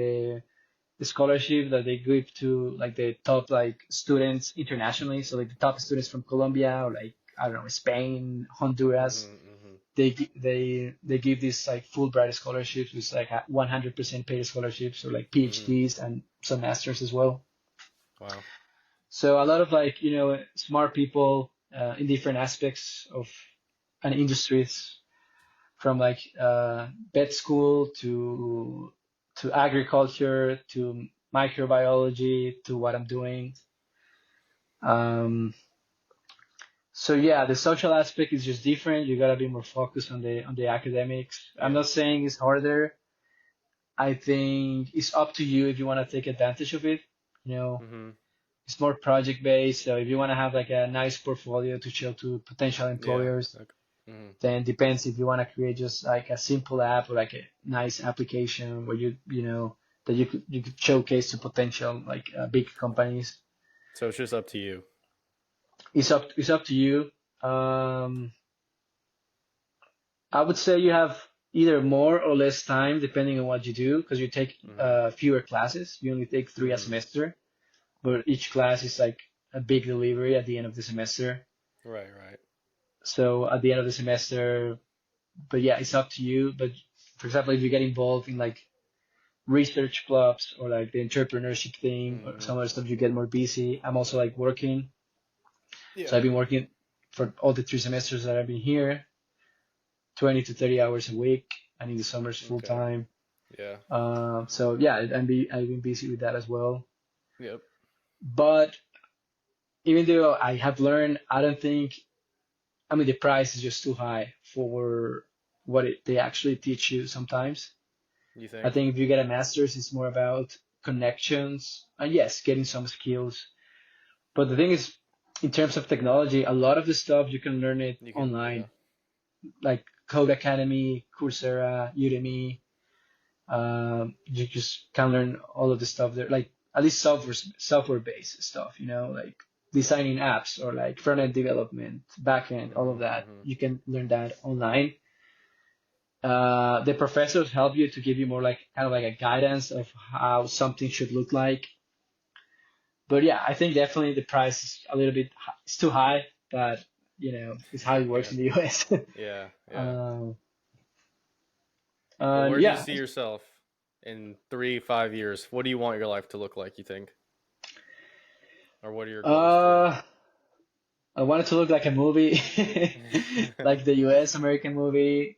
the scholarship that they give to like the top like students internationally. So like the top students from Colombia or like, I don't know, Spain, Honduras, Mm-hmm. Mm-hmm. they give this like Fulbright scholarships, which is like 100% paid scholarships, or like Mm-hmm. PhDs and some masters as well. Wow. So a lot of like smart people in different aspects of an industries, from like vet school to agriculture to microbiology to what I'm doing. Um, so yeah, the social aspect is just different. You gotta be more focused on the academics. I'm Yeah. not saying it's harder. I think it's up to you if you want to take advantage of it. You know, Mm-hmm. it's more project based. So if you want to have like a nice portfolio to show to potential Yeah. employers, Okay. Mm-hmm. then depends if you want to create just like a simple app or like a nice application where you know that you could showcase to potential like big companies. So it's just up to you. It's up to you. Um, I would say you have either more or less time depending on what you do because you take Mm-hmm. fewer classes. You only take three a Mm-hmm. semester, but each class is like a big delivery at the end of the semester. Right, right. So at the end of the semester, but yeah, it's up to you. But for example, if you get involved in like research clubs or like the entrepreneurship thing or Mm-hmm. some other stuff, you get more busy. I'm also like working, so Yeah. I've been working for all the 3 semesters that I've been here, 20 to 30 hours a week, and in the summers full Okay. time. Yeah. So yeah, I've been busy with that as well. Yep. But even though I have learned, I don't think, I mean, the price is just too high for what they actually teach you sometimes. You I think? think if you get a master's, it's more about connections and yes, getting some skills. But the thing is, in terms of technology, a lot of the stuff you can learn it You can. Yeah. online, like Code Academy, Coursera, Udemy. You just can learn all of the stuff there, like at least software based stuff, like designing apps or like front end development, back end, all of Mm-hmm. that. Mm-hmm. You can learn that online. The professors help you to give you more like kind of like a guidance of how something should look like. But yeah, I think definitely the price is a little bit it's too high, but it's how it works Yeah. in the US. Yeah. Yeah. um, Well, and where do you yeah, see yourself in 3, 5 years? What do you want your life to look like, you think? Or what are your goals too? uh, I want it to look like a movie, like the US American movie.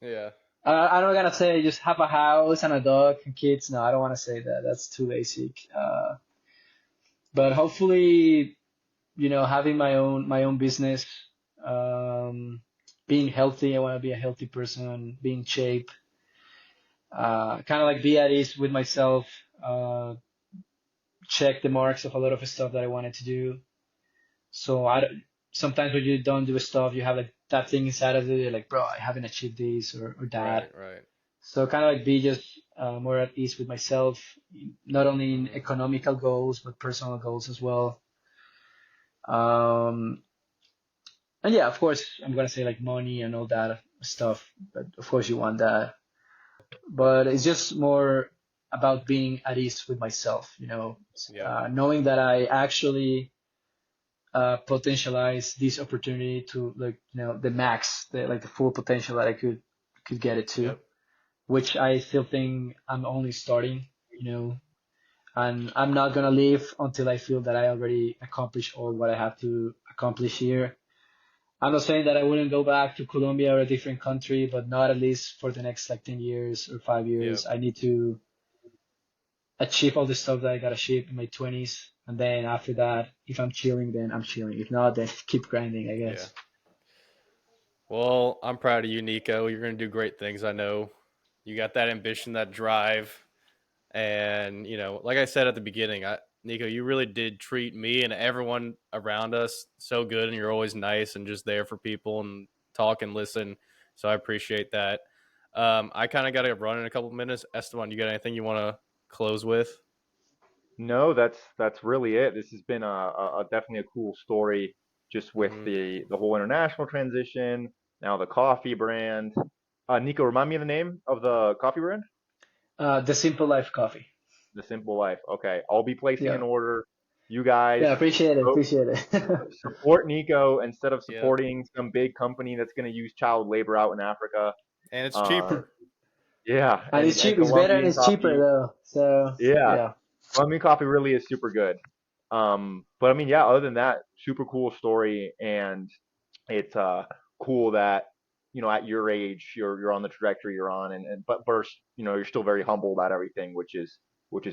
Yeah. I'm not gonna say just have a house and a dog and kids. No, I don't want to say that. That's too basic. But hopefully, having my own business, um, being healthy. I want to be a healthy person, be in shape, kind of like be at ease with myself. Uh, check the marks of a lot of stuff that I wanted to do. So sometimes when you don't do stuff, you have like that thing inside of you. You're like, bro, I haven't achieved this or that. Right. Right. So kind of like be just more at ease with myself, not only in Mm-hmm. economical goals but personal goals as well. Um, and yeah, of course, I'm gonna say like money and all that stuff, but of course you want that. But it's just more about being at ease with myself, Yep. knowing that I actually potentialize this opportunity to like the max, like the full potential that I could get it to, Yep. which I still think I'm only starting, you know, and I'm not gonna leave until I feel that I already accomplished all what I have to accomplish here. I'm not saying that I wouldn't go back to Colombia or a different country, but not at least for the next like 10 years or 5 years. Yep. I need to achieve all the stuff that I gotta achieve in my 20s. And then after that, if I'm chilling, then I'm chilling. If not, then keep grinding, I Yeah. guess. Well, I'm proud of you, Nico. You're gonna do great things. I know you got that ambition, that drive, and like I said at the beginning, Nico, you really did treat me and everyone around us so good, and you're always nice and just there for people and talk and listen. So I appreciate that. I kind of got to run in a couple minutes. Esteban, you got anything you want to close with? No, that's really it. This has been definitely a cool story, just with Mm-hmm. the whole international transition. Now the coffee brand. Nico, remind me of the name of the coffee brand. The Simple Life Coffee. The Simple Life. Okay, I'll be placing Yeah. an order. You guys Yeah, appreciate it. go Appreciate it. support Nico instead of Yep. supporting some big company that's going to use child labor out in Africa. And it's Uh, cheaper. yeah, And it's and cheap. It's better and Colombian it's cheaper coffee. though. So Yeah, yeah. Colombian coffee really is super good. But I mean, yeah, other than that, super cool story, and it's cool that at your age you're on the trajectory you're on, and but first you're still very humble about everything, which is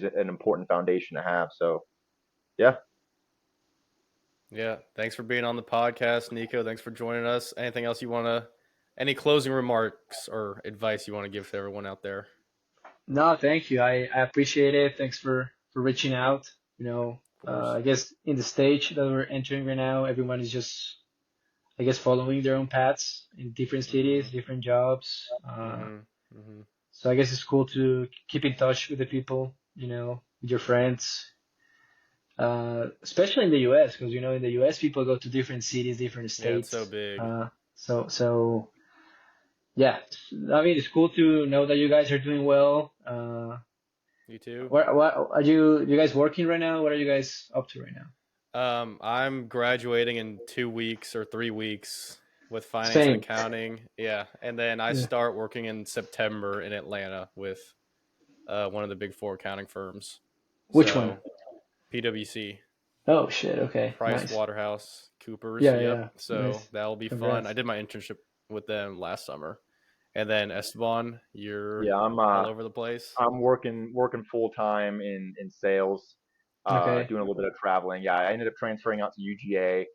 an important foundation to have. So yeah. Yeah. Thanks for being on the podcast, Nico. Thanks for joining us. Anything else you want to? Any closing remarks or advice you want to give to everyone out there? No, thank you. I appreciate it. Thanks for reaching out. Of course. I guess in the stage that we're entering right now, everyone is just, I guess, following their own paths in different Mm-hmm. cities, different jobs. Mm-hmm. Mm-hmm. So I guess it's cool to keep in touch with the people, with your friends, especially in the U.S. because in the U.S. people go to different cities, different Yeah, it's so states. big. So yeah, I mean it's cool to know that you guys are doing well. You too. What are you guys working right now? What are you guys up to right now? I'm graduating in 2 weeks or 3 weeks with finance and Same. accounting. Yeah, and then I Yeah. start working in September in Atlanta with one of the big four accounting firms. Which one? So PwC, Oh shit. Okay. Price Nice. Waterhouse Coopers. Yeah, yeah, Yep. yeah. So Nice. that'll be fun. I Congrats. did my internship with them last summer, and then Esteban, you're Yeah, all over the place. I'm working full time in sales, Okay. doing a little bit of traveling. Yeah, I ended up transferring out to UGA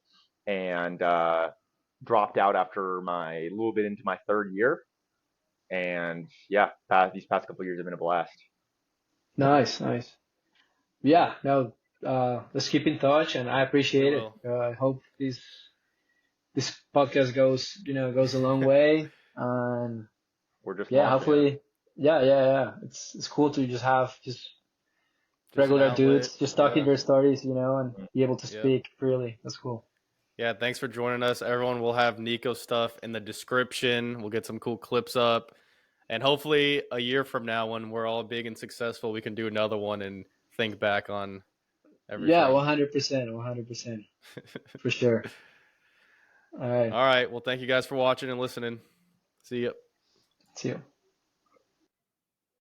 and dropped out after my a little bit into my third year. And yeah, these past couple of years have been a blast. Nice, nice. Yep, Yeah, no, let's keep in touch and I we appreciate it. will. I hope this podcast goes a long way. And We're just yeah, launching it. hopefully, yeah. It's cool to just have just Just an regular outlet. dudes just talking Yeah. their stories, and be able to Yep. speak freely. That's cool. Yeah, thanks for joining us. Everyone will have Nico stuff in the description. We'll get some cool clips up. And hopefully a year from now when we're all big and successful, we can do another one and think back on Yeah, everything. 100%, 100%, for sure. All right. All right. Well, thank you guys for watching and listening. See ya. See you.